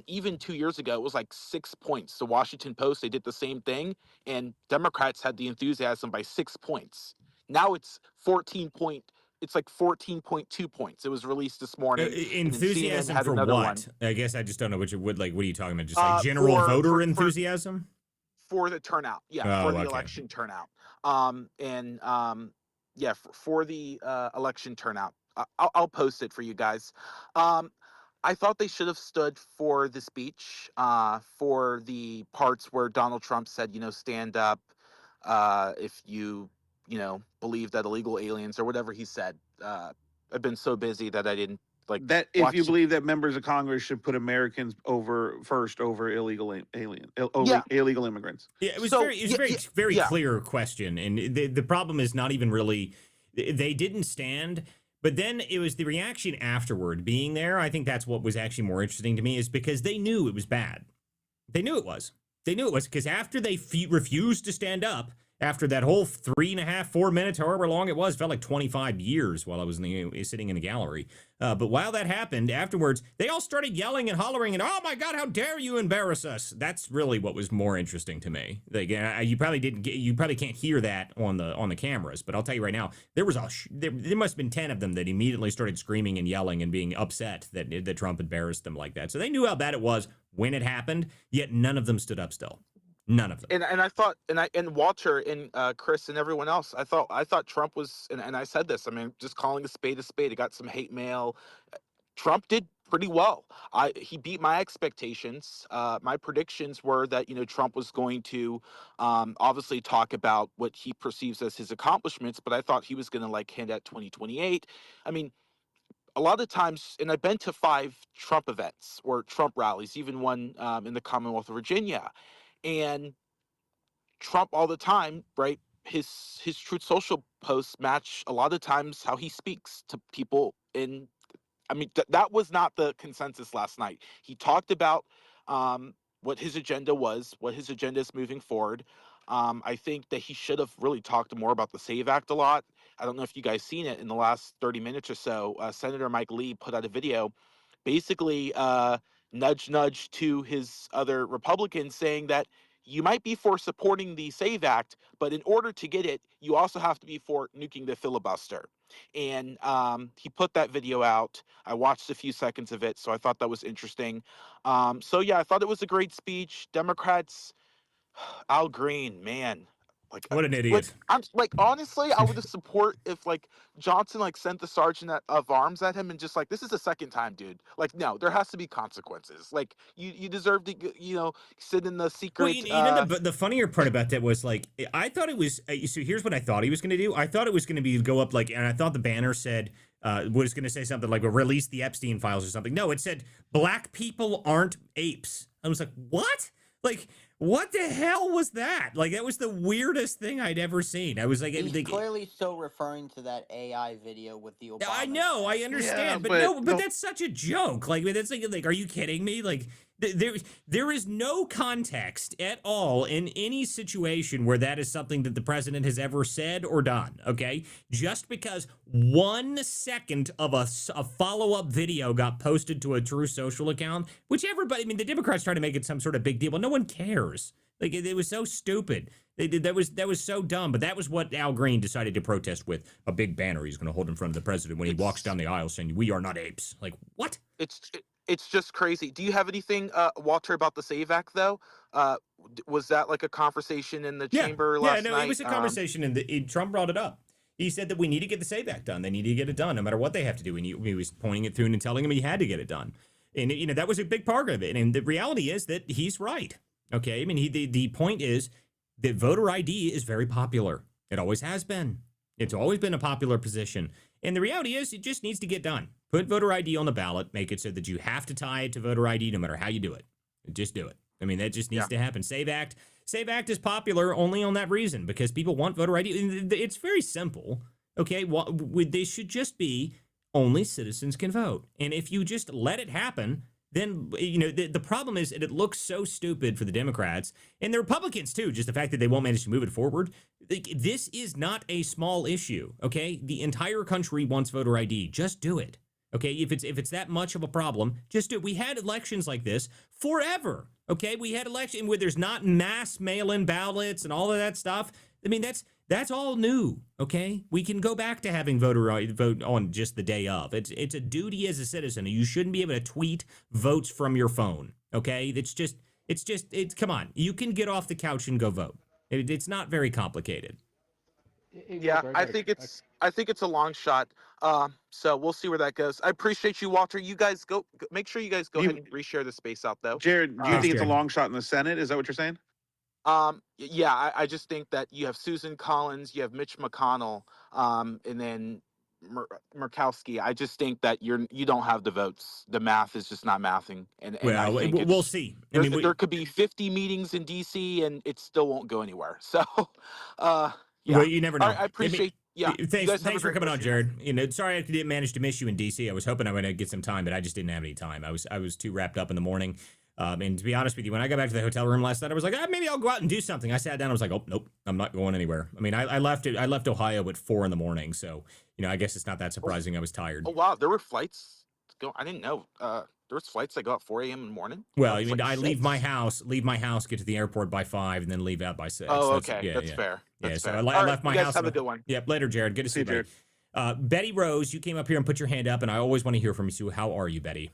F: Even 2 years ago, it was like 6 points. The Washington Post, they did the same thing, and Democrats had the enthusiasm by 6 points. Now it's like 14.2 points. It was released this morning, and then CNN
A: Enthusiasm
F: had
A: for
F: another
A: what?
F: one.
A: I guess I just don't know what what are you talking about? Just like general voter enthusiasm?
F: For the turnout. Yeah,
A: Oh,
F: for the
A: okay.
F: election turnout. Yeah, for the election turnout. I'll post it for you guys. Um, I thought they should have stood for the speech, for the parts where Donald Trump said, stand up if believe that illegal aliens or whatever he said. I've been so busy that I didn't like
G: That if you
F: watch.
G: believe that members of Congress should put Americans first over
F: Yeah.
G: illegal immigrants.
A: Yeah, it was
F: So
A: very
F: yeah.
A: clear question, and the problem is not even really they didn't stand, but then it was the reaction afterward being there. I think that's what was actually more interesting to me is because they knew it was bad. They knew it was. They knew it was because after they refused to stand up, after that whole 3.5, 4 minutes, however long it was, felt like 25 years while I was sitting in the gallery. But while that happened, afterwards, they all started yelling and hollering and, oh my God, how dare you embarrass us? That's really what was more interesting to me. Like, you probably can't hear that on the cameras, but I'll tell you right now, there was there must have been 10 of them that immediately started screaming and yelling and being upset that Trump embarrassed them like that. So they knew how bad it was when it happened, yet none of them stood up still. None of them.
F: And I thought, and Walter and Chris and everyone else, I thought Trump was, and I said this. I mean, just calling a spade a spade. It got some hate mail. Trump did pretty well. He beat my expectations. My predictions were that Trump was going to obviously talk about what he perceives as his accomplishments, but I thought he was going to like hint at 2028. I mean, a lot of times, and I've been to 5 Trump events or Trump rallies, even one in the Commonwealth of Virginia, and Trump all the time, right? His Truth Social posts match a lot of times how he speaks to people in. I mean, that was not the consensus last night. He talked about what his agenda was, what his agenda is moving forward. I think that he should have really talked more about the SAVE Act a lot. I don't know if you guys seen it in the last 30 minutes or so. Senator Mike Lee put out a video, basically nudge nudge to his other Republicans, saying that you might be for supporting the SAVE Act, but in order to get it, you also have to be for nuking the filibuster. And he put that video out. I watched a few seconds of it, so I thought that was interesting. So yeah, I thought it was a great speech. Democrats, Al Green, man, like,
A: What an
F: like
A: idiot.
F: I'm like, honestly, I would have support if like Johnson like sent the sergeant of arms at him and just like, this is the second time, dude. Like, no, there has to be consequences. Like, you deserve to sit in the
A: Well,
F: secret.
A: the funnier part about that was like I thought it was. So here's what I thought he was going to do. I thought it was going to be go up like, and I thought the banner said was going to say something like release the Epstein files or something. No, it said black people aren't apes. I was like, what? Like, what the hell was that? Like, that was the weirdest thing I'd ever seen. I was like,
B: He's clearly still referring to that AI video with the Obama.
A: I know, I understand, but that's such a joke. Like, that's like, are you kidding me? Like, there is no context at all in any situation where that is something that the president has ever said or done. Okay, just because 1 second of a follow-up video got posted to a True Social account, which everybody, I mean, the Democrats try to make it some sort of big deal, but no one cares. Like, it was so stupid. That was so dumb. But that was what Al Green decided to protest with a big banner he's going to hold in front of the president when he walks down the aisle saying, "We are not apes." Like, what?
F: It's just crazy. Do you have anything, Walter, about the SAVE Act though? Was that like a conversation in the chamber last night?
A: It was a conversation, and Trump brought it up. He said that we need to get the SAVE Act done. They need to get it done, no matter what they have to do. And he was pointing it through and telling him he had to get it done. And that was a big part of it. And the reality is that he's right. Okay, I mean, the point is that voter ID is very popular. It always has been. It's always been a popular position. And the reality is it just needs to get done. Put voter ID on the ballot. Make it so that you have to tie it to voter ID no matter how you do it. Just do it. I mean, that just needs to happen. SAVE Act is popular only on that reason, because people want voter ID. It's very simple. Okay, they should just be only citizens can vote. And if you just let it happen, then, the problem is that it looks so stupid for the Democrats and the Republicans too. Just the fact that they won't manage to move it forward. This is not a small issue. Okay, the entire country wants voter ID. Just do it. Okay, if it's that much of a problem, just do it. We had elections like this forever. Okay, we had election where there's not mass mail-in ballots and all of that stuff. I mean, that's all new. Okay, we can go back to having vote on just the day of. It's a duty as a citizen. You shouldn't be able to tweet votes from your phone. Okay, it's come on. You can get off the couch and go vote. It's not very complicated.
F: Yeah, I think it's a long shot. So we'll see where that goes. I appreciate you, Walter. You guys make sure you guys go ahead and reshare the space out though.
G: Jared, do you think it's a long shot in the Senate? Is that what you're saying?
F: Yeah, I just think that you have Susan Collins, you have Mitch McConnell, and then Murkowski. I just think that you don't have the votes. The math is just not mathing. And
A: we'll see.
F: There could be 50 meetings in DC and it still won't go anywhere. So, yeah.
A: Well, you never know.
F: I appreciate. Yeah.
A: Thanks for coming on, Jared. Sorry I didn't manage to miss you in DC. I was hoping I would get some time, but I just didn't have any time. I was too wrapped up in the morning. And to be honest with you, when I got back to the hotel room last night, I was like, maybe I'll go out and do something. I sat down. I was like, oh, nope, I'm not going anywhere. I mean, I left Ohio at 4 a.m. So, I guess it's not that surprising. I was tired.
F: Oh, wow. There were flights. I didn't know. There was flights that go at 4 a.m. in the morning.
A: Well, I mean, I leave my house, get to the airport by 5, and then leave out by 6.
F: Oh, okay. That's fair.
A: That's fair.
F: I
A: left my house.
F: Have a good one.
A: Yep. Later, Jared. Good to see you, Jared. Betty Rose, you came up here and put your hand up, and I always want to hear from you. So how are you, Betty?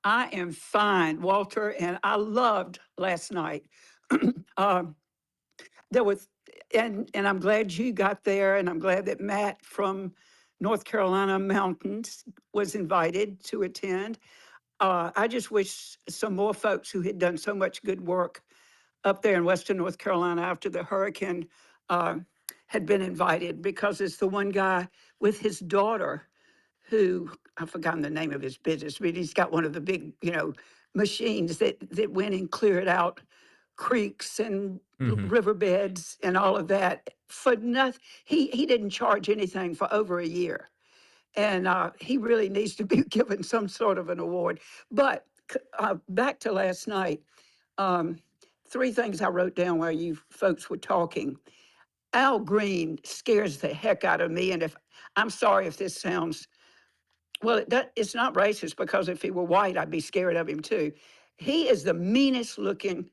H: I am fine, Walter, and I loved last night. There was, and I'm glad you got there, and I'm glad that Matt from North Carolina Mountains was invited to attend. I just wish some more folks who had done so much good work up there in Western North Carolina after the hurricane had been invited, because it's the one guy with his daughter who, I've forgotten the name of his business, but he's got one of the big, machines that went and cleared out creeks and
A: Hmm.
H: riverbeds and all of that for nothing. He didn't charge anything for over a year. And he really needs to be given some sort of an award. But back to last night, um, three things I wrote down while you folks were talking. Al Green scares the heck out of me. And if I'm sorry if this sounds, well, it's not racist, because if he were white, I'd be scared of him too. He is the meanest looking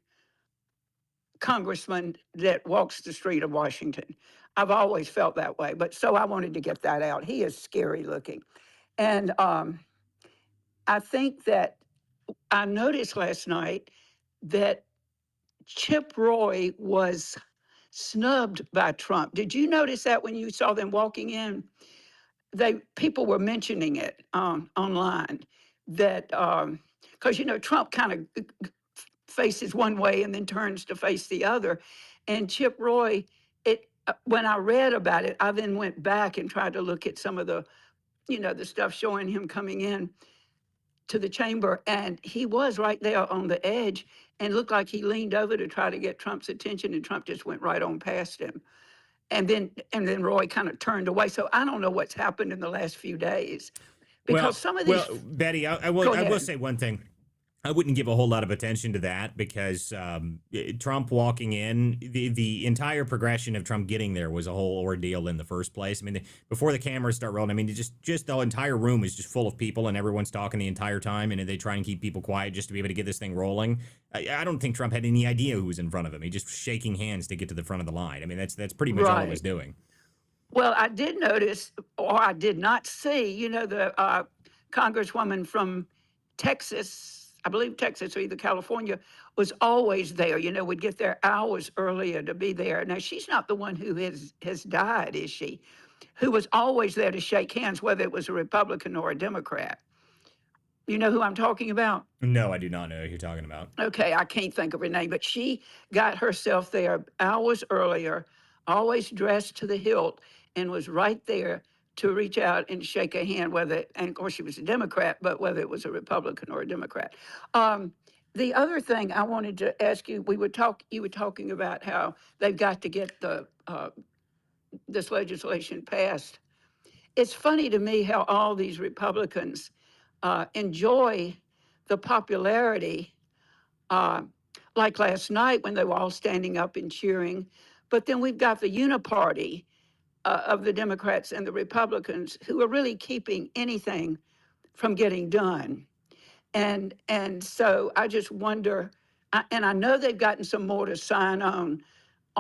H: congressman that walks the street of Washington. I've always felt that way, but so I wanted to get that out. He is scary looking. And I think that I noticed last night that Chip Roy was snubbed by Trump. Did you notice that when you saw them walking in? People were mentioning it online, that because Trump kind of faces one way and then turns to face the other, and Chip Roy. When I read about it, I then went back and tried to look at some of the the stuff showing him coming in to the chamber, and he was right there on the edge and looked like he leaned over to try to get Trump's attention, and Trump just went right on past him. And then Roy kind of turned away. So I don't know what's happened in the last few days, because
A: Well,
H: some of these.
A: Betty, I
H: Go
A: will
H: ahead.
A: say one thing. I wouldn't give a whole lot of attention to that, because Trump walking in, the entire progression of Trump getting there was a whole ordeal in the first place. I mean, before the cameras start rolling, I mean, just the entire room is just full of people and everyone's talking the entire time, and they try and keep people quiet just to be able to get this thing rolling. I don't think Trump had any idea who was in front of him. He just was shaking hands to get to the front of the line. I mean, that's pretty much all he was
H: Right.
A: doing.
H: Well, I did notice, or I did not see, the congresswoman from Texas, I believe Texas or either California, was always there. Would get there hours earlier to be there. Now, she's not the one who has died, is she? Who was always there to shake hands, whether it was a Republican or a Democrat. You know who I'm talking about?
A: No, I do not know who you're talking about.
H: Okay, I can't think of her name, but she got herself there hours earlier, always dressed to the hilt, and was right there to reach out and shake a hand, and of course she was a Democrat, but whether it was a Republican or a Democrat. The other thing I wanted to ask you, you were talking about how they've got to get this legislation passed. It's funny to me how all these Republicans enjoy the popularity, uh, like last night when they were all standing up and cheering. But then we've got the uniparty of the Democrats and the Republicans who are really keeping anything from getting done. And so I just wonder, and I know they've gotten some more to sign on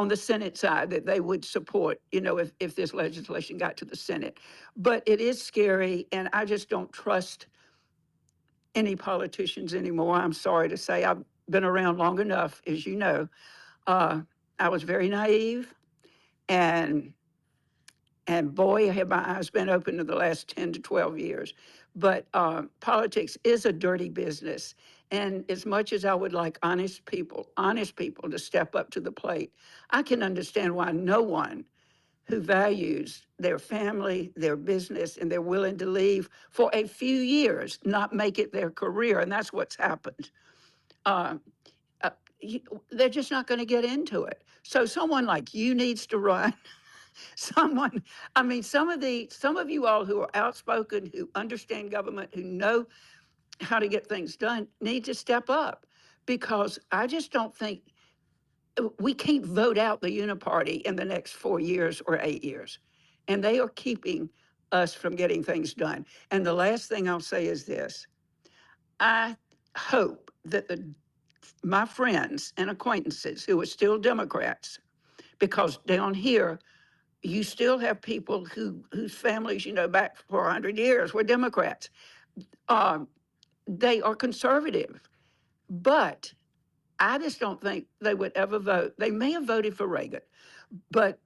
H: the Senate side that they would support, if this legislation got to the Senate. But it is scary, and I just don't trust any politicians anymore. I'm sorry to say, I've been around long enough, as you know. Uh, I was very naive, and boy, have my eyes been open in the last 10 to 12 years. But politics is a dirty business. And as much as I would like honest people to step up to the plate, I can understand why no one who values their family, their business, and they're willing to leave for a few years, not make it their career. And that's what's happened. Uh, uh, they're just not going to get into it. So someone like you needs to run. Someone, I mean, some of you all who are outspoken, who understand government, who know how to get things done, need to step up, because I just don't think we can't vote out the uniparty in the next 4 years or 8 years. And they are keeping us from getting things done. And the last thing I'll say is this. I hope that my friends and acquaintances who are still Democrats, because down here, you still have people whose families, back for 100 years were Democrats. They are conservative, but I just don't think they would ever vote. They may have voted for Reagan, but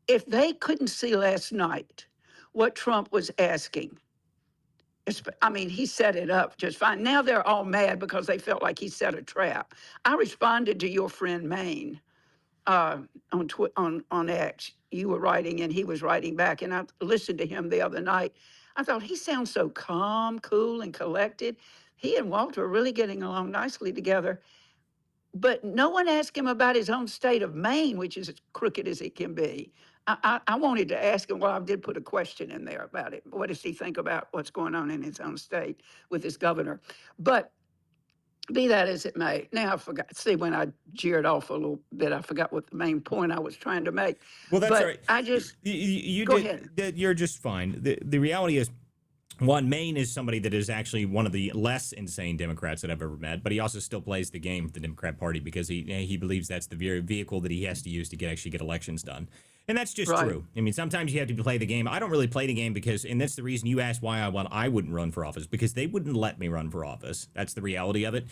H: if they couldn't see last night what Trump was asking, I mean, he set it up just fine. Now they're all mad because they felt like he set a trap. I responded to your friend Maine on X. you were writing and he was writing back. And I listened to him the other night. I thought he sounds so calm, cool, and collected. He and Walter are really getting along nicely together. But no one asked him about his own state of Maine, which is as crooked as it can be. I wanted to ask him, well, I did put a question in there about it. What does he think about what's going on in his own state with his governor? But be that as it may, now I forgot. See, when I jeered off a little bit, I forgot what the main point I was trying to make.
A: Well, that's
H: But
A: all right.
H: I just
A: You
H: go
A: did
H: ahead.
A: that. You're just fine. The reality is, one, Maine is somebody that is actually one of the less insane Democrats that I've ever met, but he also still plays the game of the Democrat Party because he believes that's the very vehicle that he has to use to actually get elections done. And that's just
H: Right.
A: true. I mean, sometimes you have to play the game. I don't really play the game because, and that's the reason you asked why I wouldn't run for office, because they wouldn't let me run for office. That's the reality of it.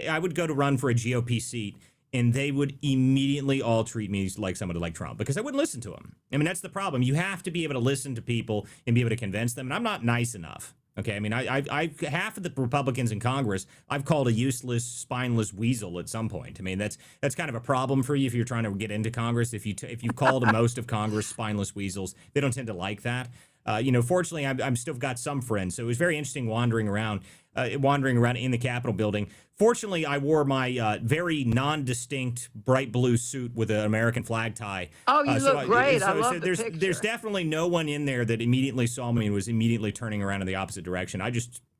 A: I would go to run for a GOP seat, and they would immediately all treat me like somebody like Trump because I wouldn't listen to them. I mean, that's the problem. You have to be able to listen to people and be able to convince them, and I'm not nice enough. Okay, I mean, I half of the Republicans in Congress, I've called a useless, spineless weasel at some point. I mean, that's kind of a problem for you if you're trying to get into Congress. If you've called most of Congress spineless weasels, they don't tend to like that. Fortunately, I'm still got some friends, so it was very interesting wandering around in the Capitol building. Fortunately, I wore my very non-distinct bright blue suit with an American flag tie.
H: Oh, you look great. I love the
A: there's
H: picture.
A: definitely no one in there that immediately saw me and was immediately turning around in the opposite direction.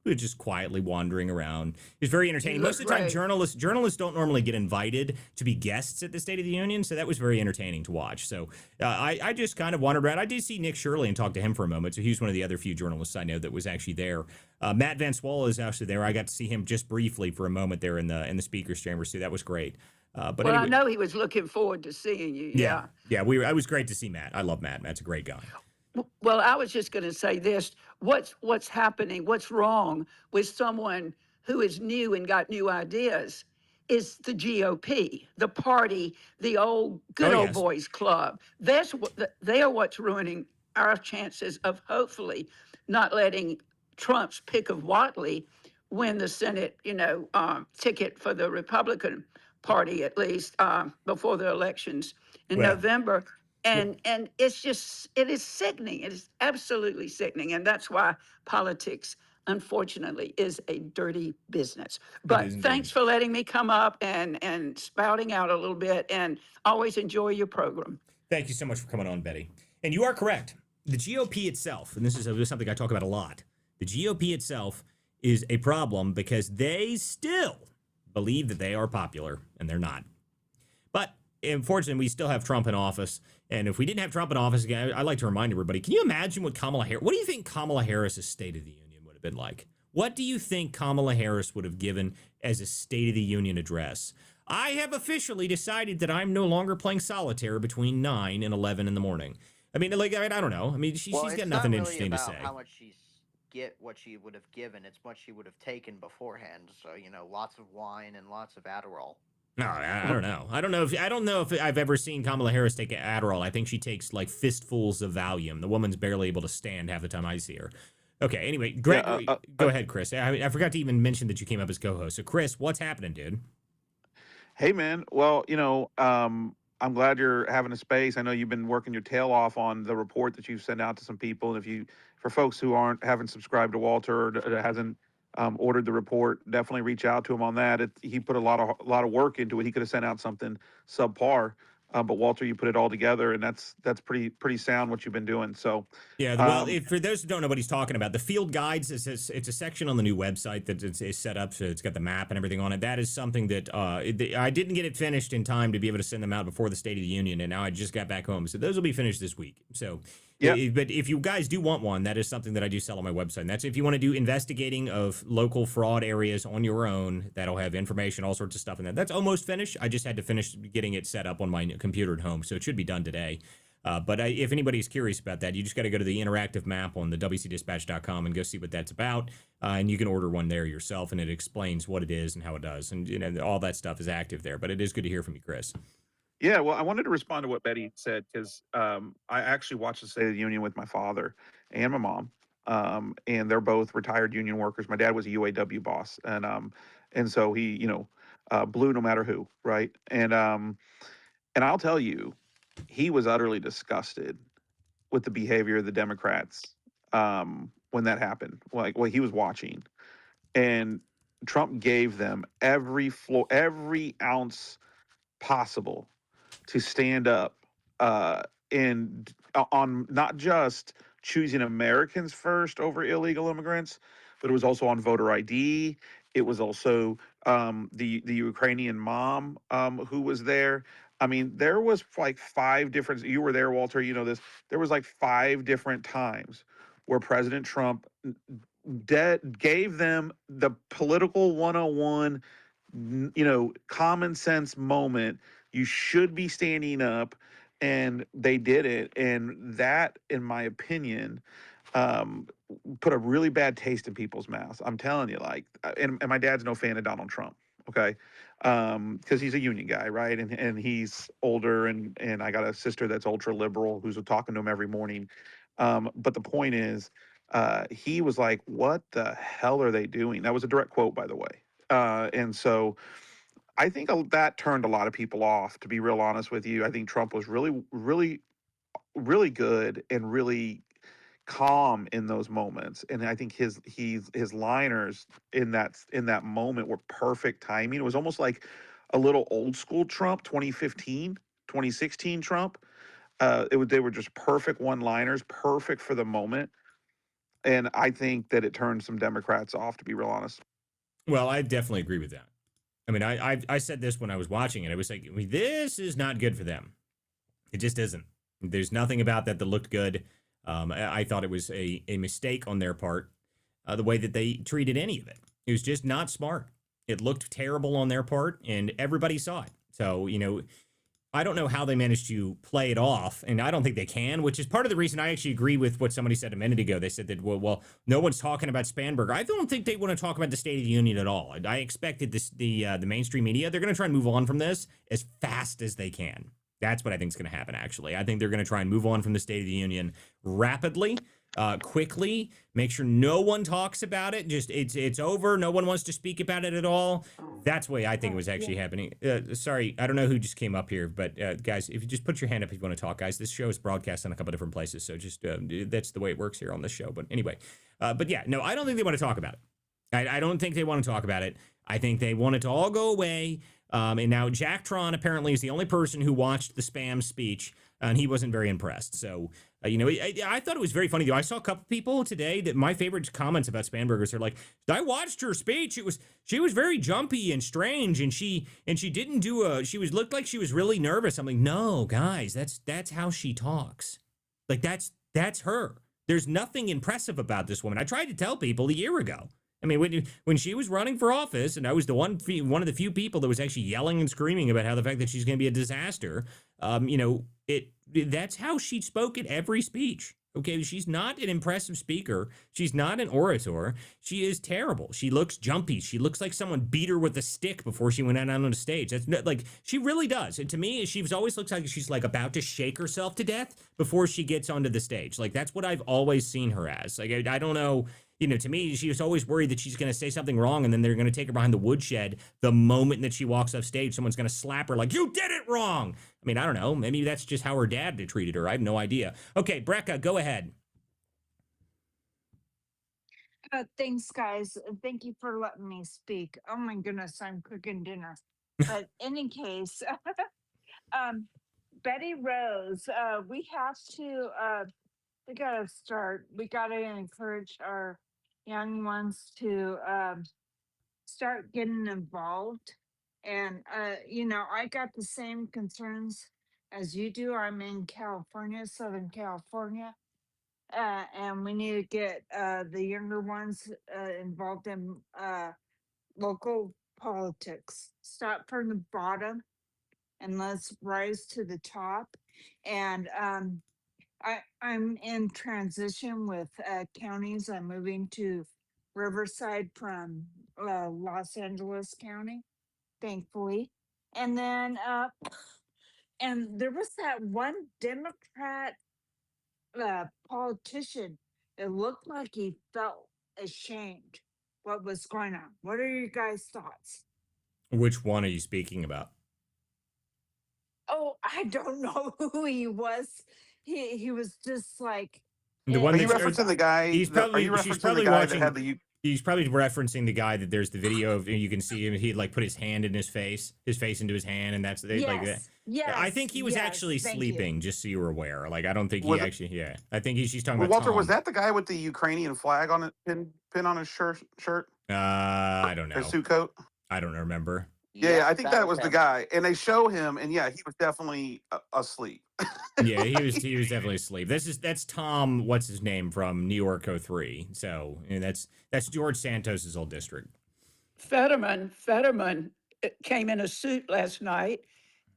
A: We were just quietly wandering around. It was very entertaining.
H: You look
A: Most of the time,
H: great.
A: journalists don't normally get invited to be guests at the State of the Union, so that was very entertaining to watch. So I just kind of wandered around. I did see Nick Shirley and talk to him for a moment, so he was one of the other few journalists I know that was actually there. Matt Van Swalla is actually there. I got to see him just briefly for a moment there in the speaker's chamber, so that was great. But
H: Well,
A: anyway,
H: I know he was looking forward to seeing you. Yeah.
A: yeah, it was great to see Matt. I love Matt. Matt's a great guy.
H: Well, I was just going to say this. What's happening? What's wrong with someone who is new and got new ideas is the GOP, the party, the good
A: Oh,
H: old
A: yes.
H: boys club. They are what's ruining our chances of hopefully not letting Trump's pick of Watley win the Senate, ticket for the Republican Party, at least before the elections in
A: Well,
H: November. And it is sickening. It is absolutely sickening. And that's why politics, unfortunately, is a dirty business. But
A: is
H: thanks
A: indeed.
H: for letting me come up and spouting out a little bit, and always enjoy your program.
A: Thank you so much for coming on, Betty. And you are correct. The GOP itself, and this is something I talk about a lot, the GOP itself is a problem because they still believe that they are popular, and they're not. But unfortunately, we still have Trump in office. And if we didn't have Trump in office again, I'd like to remind everybody, can you imagine what do you think Kamala Harris's State of the Union would have been like? What do you think Kamala Harris would have given as a State of the Union address? I have officially decided that I'm no longer playing solitaire between 9 and 11 in the morning. I mean, I don't know. I mean, she's
B: Well,
A: got
B: it's
A: nothing
B: not really
A: interesting to
B: about
A: say.
B: how much what she would have given. It's what she would have taken beforehand. So lots of wine and lots of Adderall.
A: No, I don't know. I don't know if I've ever seen Kamala Harris take Adderall. I think she takes like fistfuls of Valium. The woman's barely able to stand half the time I see her. Okay, anyway, Greg, go ahead, Chris. I forgot to even mention that you came up as co-host. So, Chris, what's happening, dude?
G: Hey, man. Well, I'm glad you're having a space. I know you've been working your tail off on the report that you've sent out to some people. And for folks who haven't subscribed to Walter or hasn't ordered the report, definitely reach out to him on that. He put a lot of work into it. He could have sent out something subpar, but Walter, you put it all together, and that's pretty sound what you've been doing. So
A: yeah, well, for those who don't know what he's talking about, the field guides it's a section on the new website that is set up, so it's got the map and everything on it. That is something that I didn't get it finished in time to be able to send them out before the State of the Union, and now I just got back home, so those will be finished this week. So.
G: Yeah.
A: But if you guys do want one, that is something that I do sell on my website. And that's if you want to do investigating of local fraud areas on your own. That'll have information, all sorts of stuff in that. That's almost finished. I just had to finish getting it set up on my computer at home, so it should be done today. But if anybody's curious about that, you just got to go to the interactive map on the WCDispatch.com and go see what that's about. And you can order one there yourself, and it explains what it is and how it does. And all that stuff is active there. But it is good to hear from you, Chris.
G: Yeah, well, I wanted to respond to what Betty said because I actually watched the State of the Union with my father and my mom, and they're both retired union workers. My dad was a UAW boss, and so he, blew no matter who, right? And I'll tell you, he was utterly disgusted with the behavior of the Democrats when that happened. Like, well, he was watching, and Trump gave them every ounce possible to stand up and on not just choosing Americans first over illegal immigrants, but it was also on voter ID. It was also the Ukrainian mom who was there. I mean, there was like five different. You were there, Walter. You know this. There was like five different times where President Trump gave them the political 101, common sense moment. You should be standing up, and they did it. And that, in my opinion, um, put a really bad taste in people's mouths. I'm telling you, like, and my dad's no fan of Donald Trump. Okay, because he's a union guy, right? And he's older, and I got a sister that's ultra liberal who's talking to him every morning. But the point is, he was like, "What the hell are they doing?" That was a direct quote, by the way. And so I think that turned a lot of people off. To be real honest with you, I think Trump was really, really, really good and really calm in those moments, and I think his liners in that moment were perfect timing. It was almost like a little old school Trump, 2015, 2016 Trump. They were just perfect one liners, perfect for the moment, and I think that it turned some Democrats off. To be real honest.
A: Well, I definitely agree with that. I mean, I said this when I was watching it. I was like, I mean, this is not good for them. It just isn't. There's nothing about that looked good. I thought it was a mistake on their part, the way that they treated any of it. It was just not smart. It looked terrible on their part, and everybody saw it. So, I don't know how they managed to play it off, and I don't think they can, which is part of the reason I actually agree with what somebody said a minute ago. They said that, well, no one's talking about Spanberger. I don't think they want to talk about the State of the Union at all. I expected the mainstream media, they're going to try and move on from this as fast as they can. That's what I think is going to happen, actually. I think they're going to try and move on from the State of the Union rapidly, quickly, make sure no one talks about it. Just it's over. No one wants to speak about it at all. That's the way I think it was actually happening. Sorry, I don't know who just came up here, but guys, if you just put your hand up if you want to talk, guys. This show is broadcast on a couple different places, so just that's the way it works here on this show. But anyway, but yeah, no, I don't think they want to talk about it. I don't think they want to talk about it. I think they want it to all go away. And now Jack Tron apparently is the only person who watched the spam speech, and he wasn't very impressed. So, I thought it was very funny, though. I saw a couple people today that my favorite comments about Spanbergers are like, I watched her speech. She was very jumpy and strange, and she didn't do looked like she was really nervous. I'm like, no, guys, that's how she talks. Like that's her. There's nothing impressive about this woman. I tried to tell people a year ago. I mean, when she was running for office, and I was one of the few people that was actually yelling and screaming about how the fact that she's going to be a disaster, that's how she spoke at every speech. Okay, she's not an impressive speaker. She's not an orator. She is terrible. She looks jumpy. She looks like someone beat her with a stick before she went out on the stage. That's like she really does. And to me, she's always looks like she's like about to shake herself to death before she gets onto the stage. Like that's what I've always seen her as. Like I don't know. To me, she was always worried that she's going to say something wrong and then they're going to take her behind the woodshed the moment that she walks off stage. Someone's going to slap her like, you did it wrong. I mean, I don't know. Maybe that's just how her dad treated her. I have no idea. Okay, Brecca, go ahead.
I: Thanks, guys. Thank you for letting me speak. Oh my goodness, I'm cooking dinner. But any case, Betty Rose, we have to we gotta start. We gotta encourage our young ones to start getting involved. And I got the same concerns as you do. I'm in California, Southern California, and we need to get the younger ones involved in local politics. Start from the bottom and let's rise to the top. And I'm in transition with counties. I'm moving to Riverside from Los Angeles County, thankfully. And then, and there was that one Democrat politician. It looked like he felt ashamed what was going on. What are your guys' thoughts?
A: Which one are you speaking about?
I: Oh, I don't know who he was. He was just like
A: The one
G: Are you
A: that's
G: referencing the guy? Are you
A: she's
G: referencing the
A: probably
G: guy that had
A: watching.
G: the?
A: He's probably referencing the guy that there's the video of. You can see him. He'd like put his hand in his face into his hand, and that's they like that.
I: yes,
A: I
I: yes,
A: think he was
I: yes.
A: actually
I: Thank you.
A: sleeping, just so you were aware. Like I don't think he
G: Was
A: actually. Yeah, I think she's talking
G: well,
A: about
G: Walter? Was
A: Tom.
G: that the guy with the Ukrainian flag on it, pin on his shirt,
A: I don't
G: his
A: know.
G: suit coat?
A: I don't remember.
G: Yeah,
B: Yep,
G: I think
B: that
G: that
B: was
G: was the
B: him.
G: guy, and they show him, and yeah, he was definitely asleep.
A: Yeah, he was definitely asleep. That's Tom. What's his name from New York '03? So that's George Santos's old district.
H: Fetterman came in a suit last night,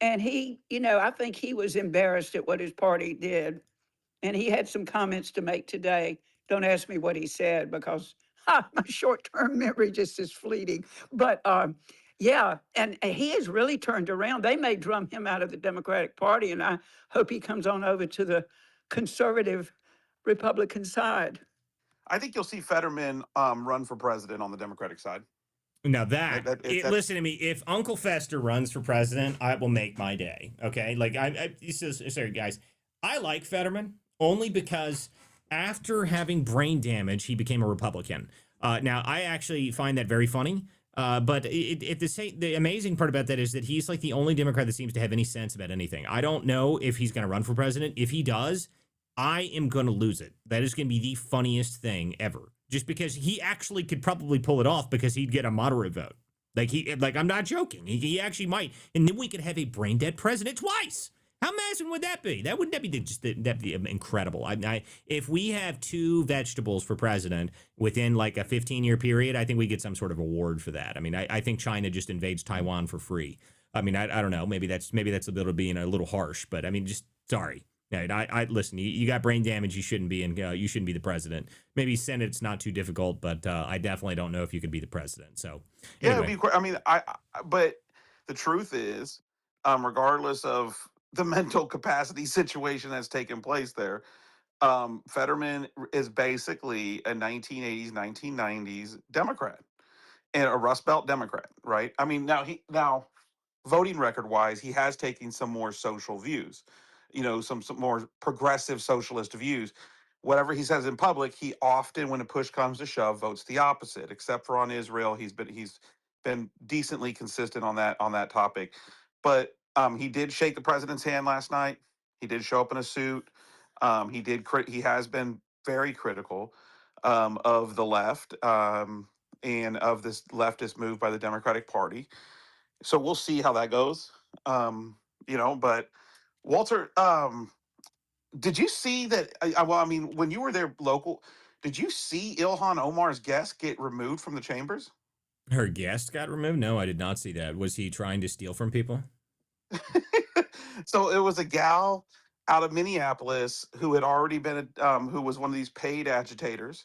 H: and he, I think he was embarrassed at what his party did, and he had some comments to make today. Don't ask me what he said because my short-term memory just is fleeting. But yeah, and he has really turned around. They may drum him out of the Democratic Party, and I hope he comes on over to the conservative Republican side.
G: I think you'll see Fetterman run for president on the Democratic side.
A: Now listen to me. If Uncle Fester runs for president, I will make my day. Okay, like he says, sorry guys, I like Fetterman only because after having brain damage, he became a Republican. Now I actually find that very funny. But the amazing part about that is that he's like the only Democrat that seems to have any sense about anything. I don't know if he's going to run for president. If he does, I am going to lose it. That is going to be the funniest thing ever. Just because he actually could probably pull it off because he'd get a moderate vote. Like I'm not joking. He actually might. And then we could have a brain dead president twice. How amazing would that be? That'd be incredible. If we have two vegetables for president within like a 15-year period, I think we get some sort of award for that. I mean, I think China just invades Taiwan for free. I mean, I don't know. Maybe that's a little being a little harsh, but I mean, just sorry. I listen. You got brain damage. You shouldn't be you shouldn't be the president. Maybe Senate's not too difficult, but I definitely don't know if you could be the president. So anyway.
G: Yeah, it'd be. I mean, but the truth is, regardless of the mental capacity situation that's taken place there, Fetterman is basically a 1980s, 1990s Democrat and a Rust Belt Democrat, right? I mean, now voting record wise, he has taken some more social views, some more progressive socialist views. Whatever he says in public, he often, when a push comes to shove, votes the opposite. Except for on Israel, he's been decently consistent on that topic. But he did shake the president's hand last night. He did show up in a suit. He has been very critical of the left and of this leftist move by the Democratic Party. So we'll see how that goes. But Walter, did you see that? Well, I mean, when you were there local, did you see Ilhan Omar's guest get removed from the chambers?
A: Her guest got removed? No, I did not see that. Was he trying to steal from people?
G: So it was a gal out of Minneapolis who had already been, who was one of these paid agitators,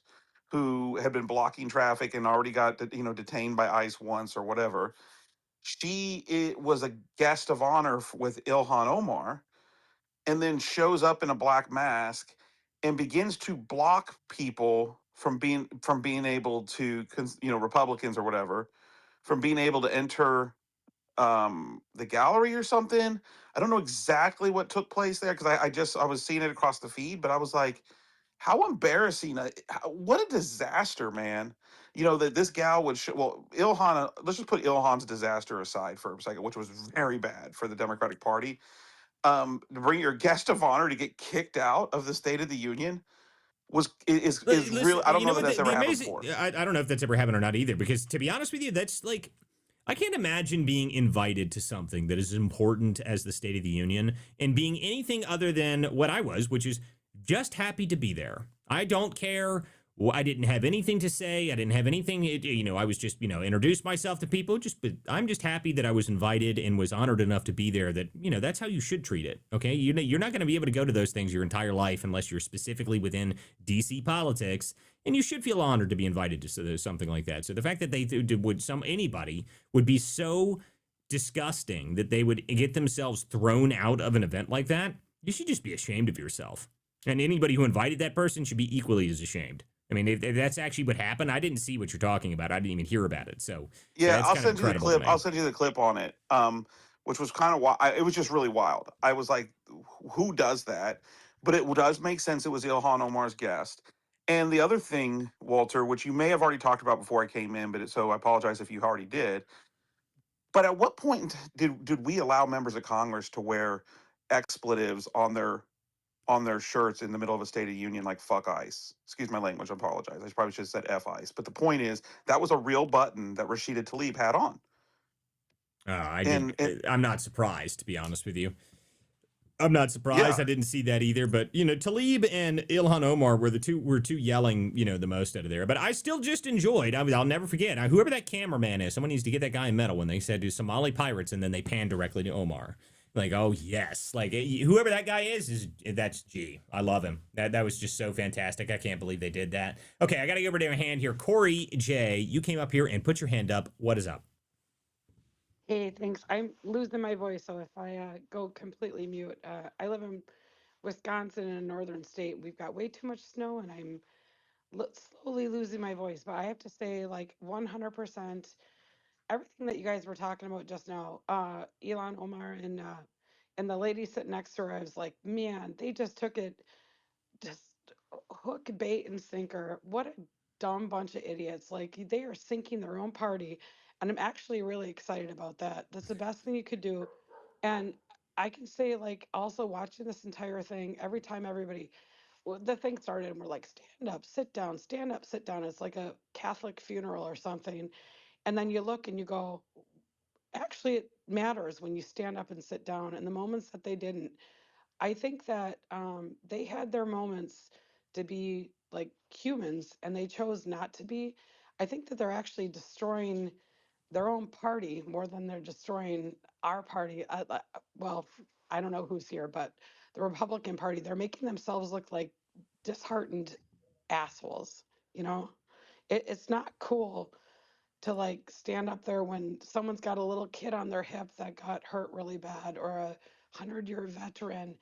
G: who had been blocking traffic and already got, detained by ICE once or whatever. It was a guest of honor with Ilhan Omar, and then shows up in a black mask and begins to block people from being able to, Republicans or whatever, from being able to enter the gallery or something. I don't know exactly what took place there because I was seeing it across the feed, but I was like, how embarrassing! What a disaster, man! That this gal would Ilhan. Let's just put Ilhan's disaster aside for a second, which was very bad for the Democratic Party. To bring your guest of honor to get kicked out of the State of the Union is
A: Listen,
G: really. I don't
A: you
G: know
A: know
G: that
A: what?
G: that's
A: The
G: ever happened
A: amazing.
G: before.
A: I don't know if that's ever happened or not either. Because to be honest with you, that's like I can't imagine being invited to something that is as important as the State of the Union and being anything other than what I was, which is just happy to be there. I don't care. I didn't have anything to say. I didn't have anything. I was just, introduced myself to people. But I'm just happy that I was invited and was honored enough to be there. That that's how you should treat it. Okay, you're not going to be able to go to those things your entire life unless you're specifically within DC politics, and you should feel honored to be invited to something like that. So the fact that anybody would be so disgusting that they would get themselves thrown out of an event like that, you should just be ashamed of yourself. And anybody who invited that person should be equally as ashamed. I mean, if that's actually what happened, I didn't see what you're talking about. I didn't even hear about it. So
G: Yeah,
A: that's
G: I'll
A: kind of
G: send you the
A: incredible to
G: clip.
A: me.
G: I'll send you the clip on it. which was kind of wild. It was just really wild. I was like, who does that? But it does make sense. It was Ilhan Omar's guest. And the other thing, Walter, which you may have already talked about before I came in, so I apologize if you already did. But at what point did we allow members of Congress to wear expletives on their shirts in the middle of a State of the Union, like "fuck ICE"? Excuse my language. I apologize. I probably should have said "f ICE." But the point is, that was a real button that Rashida Tlaib had on.
A: I'm not surprised, to be honest with you. I'm not surprised.
G: Yeah.
A: I didn't see that either. But Tlaib and Ilhan Omar were two yelling, the most out of there. But I still just enjoyed. I mean, I'll never forget. Whoever that cameraman is, someone needs to get that guy a medal when they said to Somali pirates, and then they panned directly to Omar. Like, oh yes, like whoever that guy is that's G. I love him. That was just so fantastic. I can't believe they did that. Okay, I got to give her their hand here. Corey J, you came up here and put your hand up. What is up?
J: Hey, thanks. I'm losing my voice, so if I go completely mute, I live in Wisconsin, in a northern state. We've got way too much snow, and I'm slowly losing my voice. But I have to say, like 100%, everything that you guys were talking about just now, Elon Omar and the lady sitting next to her, I was like, man, they just took it just hook, bait, and sinker. What a dumb bunch of idiots. Like they are sinking their own party. And I'm actually really excited about that. That's the best thing you could do. And I can say, like, also watching this entire thing, every time the thing started and we're like, stand up, sit down, stand up, sit down. It's like a Catholic funeral or something. And then you look and you go, actually, it matters when you stand up and sit down. And the moments that they didn't, I think that they had their moments to be like humans and they chose not to be. I think that they're actually destroying their own party more than they're destroying our party. Well, I don't know who's here, but the Republican Party, they're making themselves look like disheartened assholes. You know, it's not cool to like stand up there when someone's got a little kid on their hip that got hurt really bad or a 100-year veteran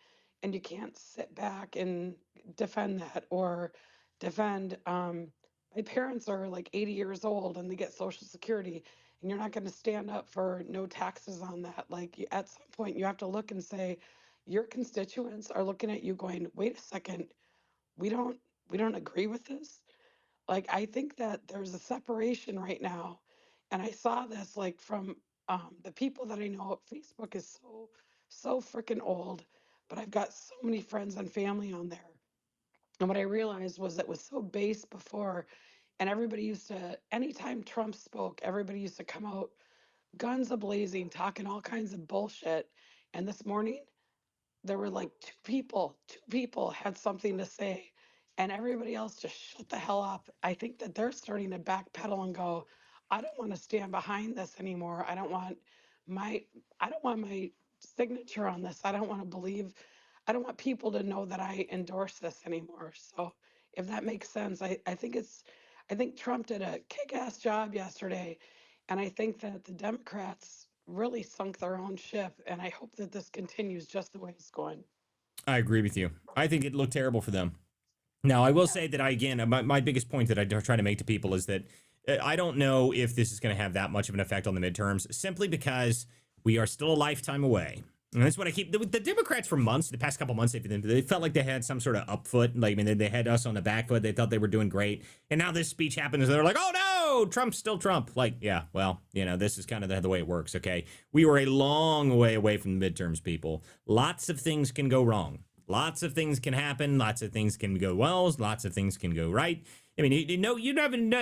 J: and you can't sit back and defend that or defend my parents are like 80 years old and they get social security and you're not going to stand up for no taxes on that. Like at some point you have to look and say your constituents are looking at you going, wait a second, we don't we don't agree with this. Like, I think that there's a separation right now. And I saw this like from the people that I know. Facebook is so freaking old, but I've got so many friends and family on there. And what I realized was it was so base before, and everybody used to, anytime Trump spoke, everybody used to come out guns a blazing, talking all kinds of bullshit. And this morning, there were like two people had something to say and everybody else just shut the hell up. I think that they're starting to backpedal and go, I don't want to stand behind this anymore. My I don't want my signature on this. I don't want people to know that I endorse this anymore. So if that makes sense, I think Trump did a kick-ass job yesterday. And I think that the Democrats really sunk their own ship. And I hope that this continues just the way it's going.
A: I agree with you. I think it looked terrible for them. Now, I will say that my biggest point that I try to make to people is that I don't know if this is going to have that much of an effect on the midterms, simply because we are still a lifetime away. And that's what I keep. The Democrats for months, the past couple months, they felt like they had some sort of up foot. Like, I mean, they had us on the back foot. They thought they were doing great. And now this speech happens, and they're like, oh no, Trump's still Trump. Like, yeah, well, this is kind of the way it works, okay? We were a long way away from the midterms, people. Lots of things can go wrong. Lots of things can happen. Lots of things can go well. Lots of things can go right. I mean, you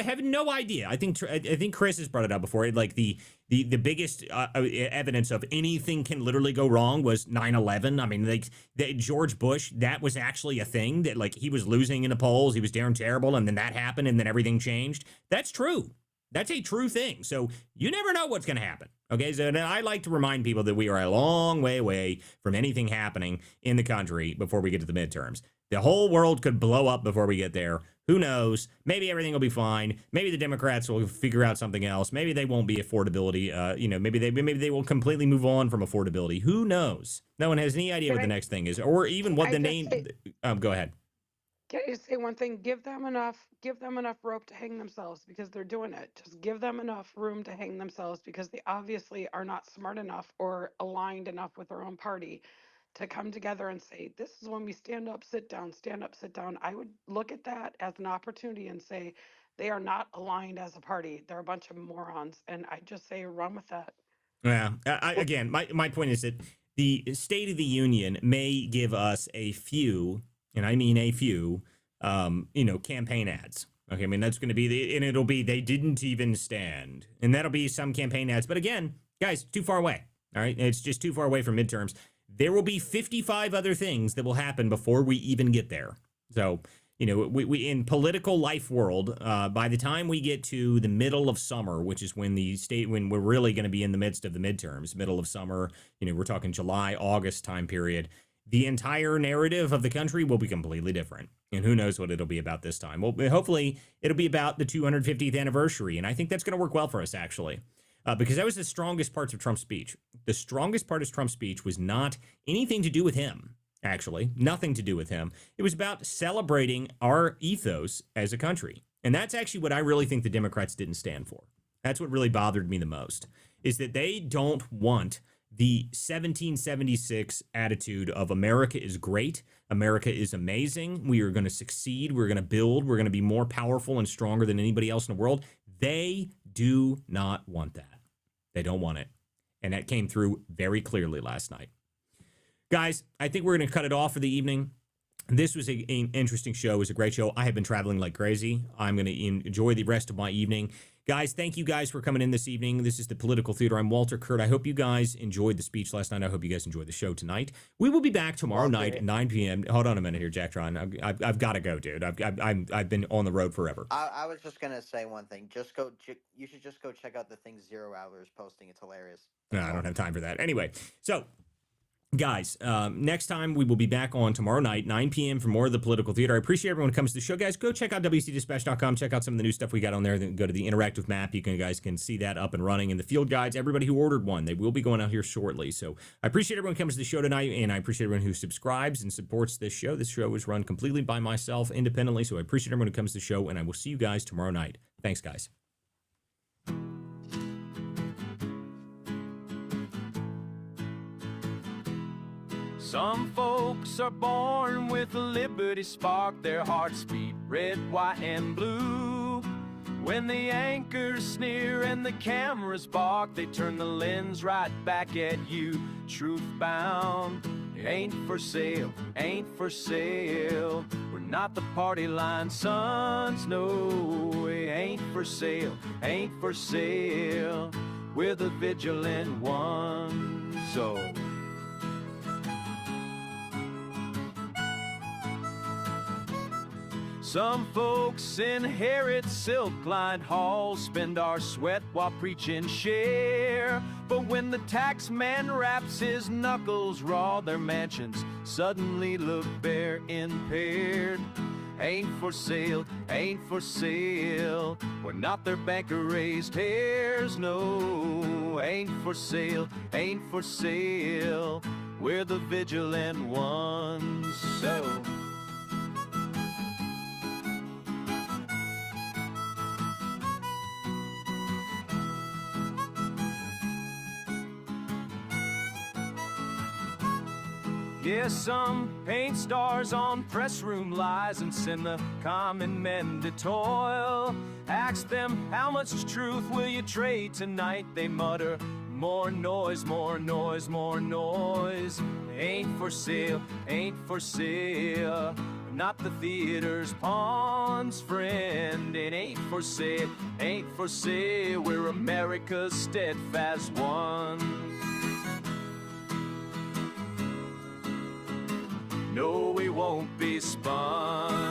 A: have no idea. I think Chris has brought it up before. Like the biggest evidence of anything can literally go wrong was 9/11. I mean, like George Bush, that was actually a thing that like he was losing in the polls. He was daring terrible, and then that happened, and then everything changed. That's true. That's a true thing. So you never know what's going to happen. Okay, so I like to remind people that we are a long way away from anything happening in the country before we get to the midterms. The whole world could blow up before we get there. Who knows? Maybe everything will be fine. Maybe the Democrats will figure out something else. Maybe they won't be affordability. Maybe they will completely move on from affordability. Who knows? No one has any idea what the next thing is, or even what the name. Go ahead.
J: Can I just say one thing? Give them enough rope to hang themselves because they're doing it. Just give them enough room to hang themselves because they obviously are not smart enough or aligned enough with their own party to come together and say, this is when we stand up, sit down, stand up, sit down. I would look at that as an opportunity and say, they are not aligned as a party. They're a bunch of morons. And I just say, run with that.
A: Yeah. Again, my point is that the State of the Union may give us a few, and I mean a few, campaign ads. Okay, I mean that's going to be and it'll be they didn't even stand, and that'll be some campaign ads. But again, guys, too far away. All right, it's just too far away from midterms. There will be 55 other things that will happen before we even get there. So, we in political life world, by the time we get to the middle of summer, which is when we're really going to be in the midst of the midterms, middle of summer, we're talking July, August time period, the entire narrative of the country will be completely different. And who knows what it'll be about this time. Well, hopefully it'll be about the 250th anniversary. And I think that's going to work well for us, actually. Because that was the strongest parts of Trump's speech. The strongest part of Trump's speech was not anything to do with him, actually. Nothing to do with him. It was about celebrating our ethos as a country. And that's actually what I really think the Democrats didn't stand for. That's what really bothered me the most, is that they don't want the 1776 attitude of America is great, America is amazing, we are going to succeed, we're going to build, we're going to be more powerful and stronger than anybody else in the world. They do not want that. They don't want it. And that came through very clearly last night. Guys, I think we're going to cut it off for the evening. This was an interesting show. It was a great show. I have been traveling like crazy. I'm going to enjoy the rest of my evening. Guys, thank you guys for coming in this evening. This is the Political Theater. I'm Walter Curt. I hope you guys enjoyed the speech last night. I hope you guys enjoyed the show tonight. We will be back tomorrow night at 9 p.m. Hold on a minute here, Jacktron. I've got to go, dude. I've been on the road forever.
B: I was just gonna say one thing. You should just go check out the thing 0 Hours posting. It's hilarious.
A: No, I don't have time for that. Anyway, so guys, next time we will be back on tomorrow night, 9 p.m. for more of the Political Theater. I appreciate everyone who comes to the show. Guys, go check out WCDispatch.com. Check out some of the new stuff we got on there. Then go to the interactive map. You guys can see that up and running. And the field guides, everybody who ordered one, they will be going out here shortly. So I appreciate everyone who comes to the show tonight, and I appreciate everyone who subscribes and supports this show. This show is run completely by myself, independently. So I appreciate everyone who comes to the show, and I will see you guys tomorrow night. Thanks, guys.
K: Some folks are born with a liberty spark. Their hearts beat red, white, and blue. When the anchors sneer and the cameras bark, they turn the lens right back at you. Truth bound, ain't for sale, ain't for sale. We're not the party line sons, no. It ain't for sale, ain't for sale. We're the vigilant ones, so some folks inherit silk-lined halls, spend our sweat while preaching share. But when the tax man wraps his knuckles raw, their mansions suddenly look bare, impaired. Ain't for sale, ain't for sale. We're not their banker-raised hares, no. Ain't for sale, ain't for sale. We're the vigilant ones, so yeah, some paint stars on press room lies and send the common men to toil. Ask them, how much truth will you trade tonight? They mutter, more noise, more noise, more noise. Ain't for sale, ain't for sale. Not the theater's pawns, friend. It ain't for sale, ain't for sale. We're America's steadfast ones. No, we won't be spun.